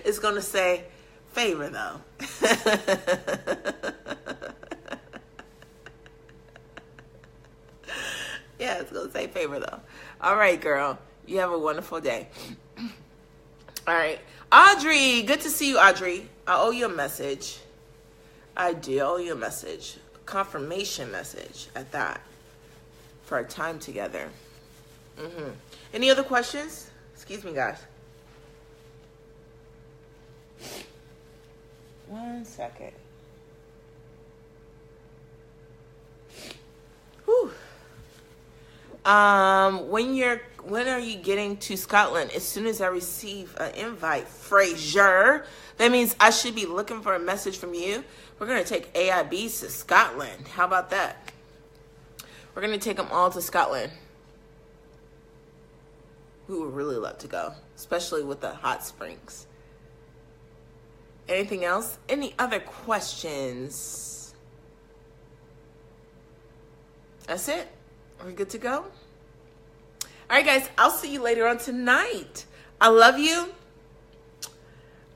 It's going to say favor though. Yeah, it's going to say favor though. All right, girl. You have a wonderful day. All right. Audrey, good to see you, Audrey. I owe you a message. I do owe you a message. Confirmation message at that. For our time together. Any other questions? Excuse me, guys. 1 second. Whew. When are you getting to Scotland? As soon as I receive an invite, Fraser. That means I should be looking for a message from you. We're going to take AIBs to Scotland. How about that? We're going to take them all to Scotland. We would really love to go, especially with the hot springs. Anything else? Any other questions? That's it. Are we good to go? All right, guys, I'll see you later on tonight. I love you.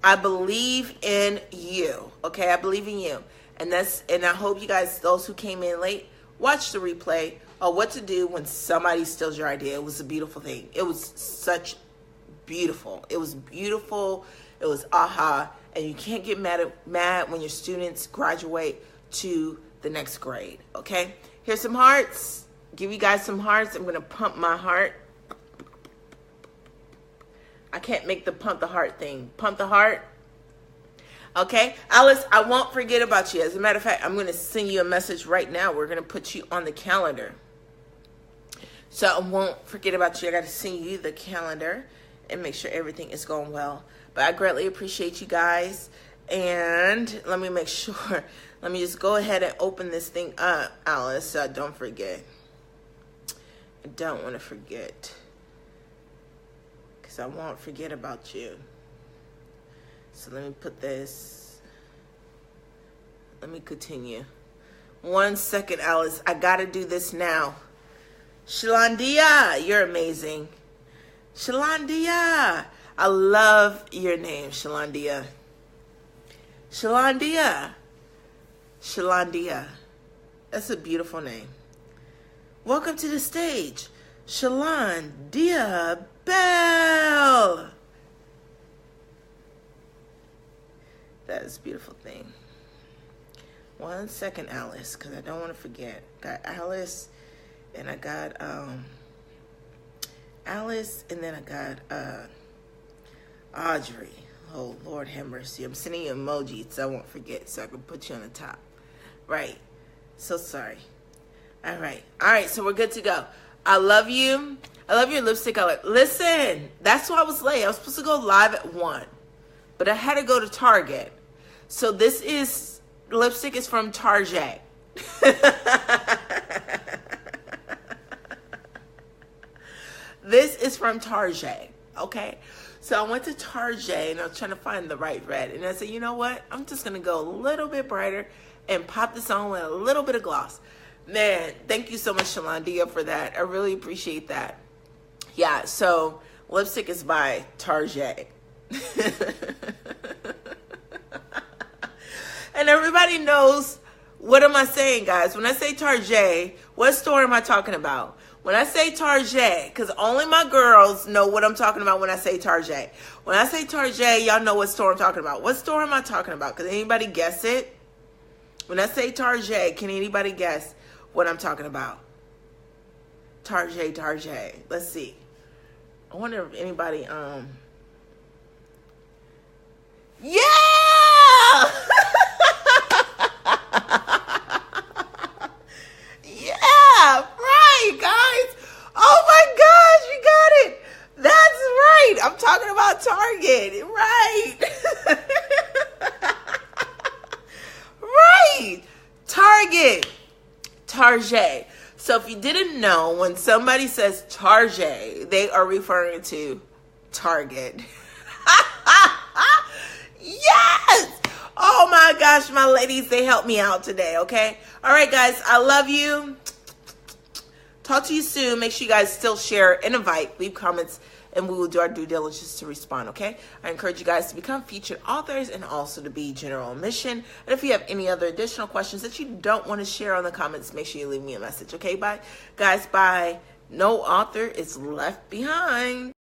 I believe in you. Okay, I believe in you. And I hope you guys, those who came in late, watch the replay of what to do when somebody steals your idea. It was a beautiful thing. It was such beautiful. It was beautiful. It was aha. And you can't get mad when your students graduate to the next grade. Okay? Here's some hearts. Give you guys some hearts. I'm going to pump my heart. I can't make the pump the heart thing. Pump the heart. Okay? Alice, I won't forget about you. As a matter of fact, I'm going to send you a message right now. We're going to put you on the calendar. So I won't forget about you. I got to send you the calendar and make sure everything is going well. But I greatly appreciate you guys. And let me make sure. Let me just go ahead and open this thing up, Alice, so I don't forget. I don't want to forget. Because I won't forget about you. So let me put this. Let me continue. 1 second, Alice. I got to do this now. Shalandia, you're amazing. Shalandia. I love your name, Shalandia. Shalandia. Shalandia. That's a beautiful name. Welcome to the stage, Shalandia Bell. That is a beautiful thing. 1 second, Alice, because I don't want to forget. Got Alice, and I got Alice, and then I got Audrey. Oh, Lord have mercy. I'm sending you emojis so I won't forget, so I can put you on the top. Right. So sorry. All right. All right, so we're good to go. I love you. I love your lipstick color. Listen, that's why I was late. I was supposed to go live at 1, but I had to go to Target. So this is, lipstick is from Target. This is from Target, okay? So I went to Target and I was trying to find the right red. And I said, you know what? I'm just going to go a little bit brighter and pop this on with a little bit of gloss. Man, thank you so much, Shalandia, for that. I really appreciate that. Yeah, so lipstick is by Target. And everybody knows, what am I saying, guys? When I say Target, what store am I talking about? When I say Target, because only my girls know what I'm talking about when I say Target. When I say Target, y'all know what store I'm talking about. What store am I talking about? Can anybody guess it? When I say Target, can anybody guess what I'm talking about? Target. Let's see. I wonder if anybody, yeah! Yeah, right, guys. Oh my gosh, you got it. That's right. I'm talking about Target, right? Right. Target. So if you didn't know, when somebody says Target, they are referring to Target. Yes. Oh my gosh, my ladies, they helped me out today, okay? All right, guys, I love you. Talk to you soon. Make sure you guys still share and invite, leave comments, and we will do our due diligence to respond, okay? I encourage you guys to become featured authors and also to be general admission. And if you have any other additional questions that you don't want to share on the comments, make sure you leave me a message, okay? Bye. Guys, bye. No author is left behind.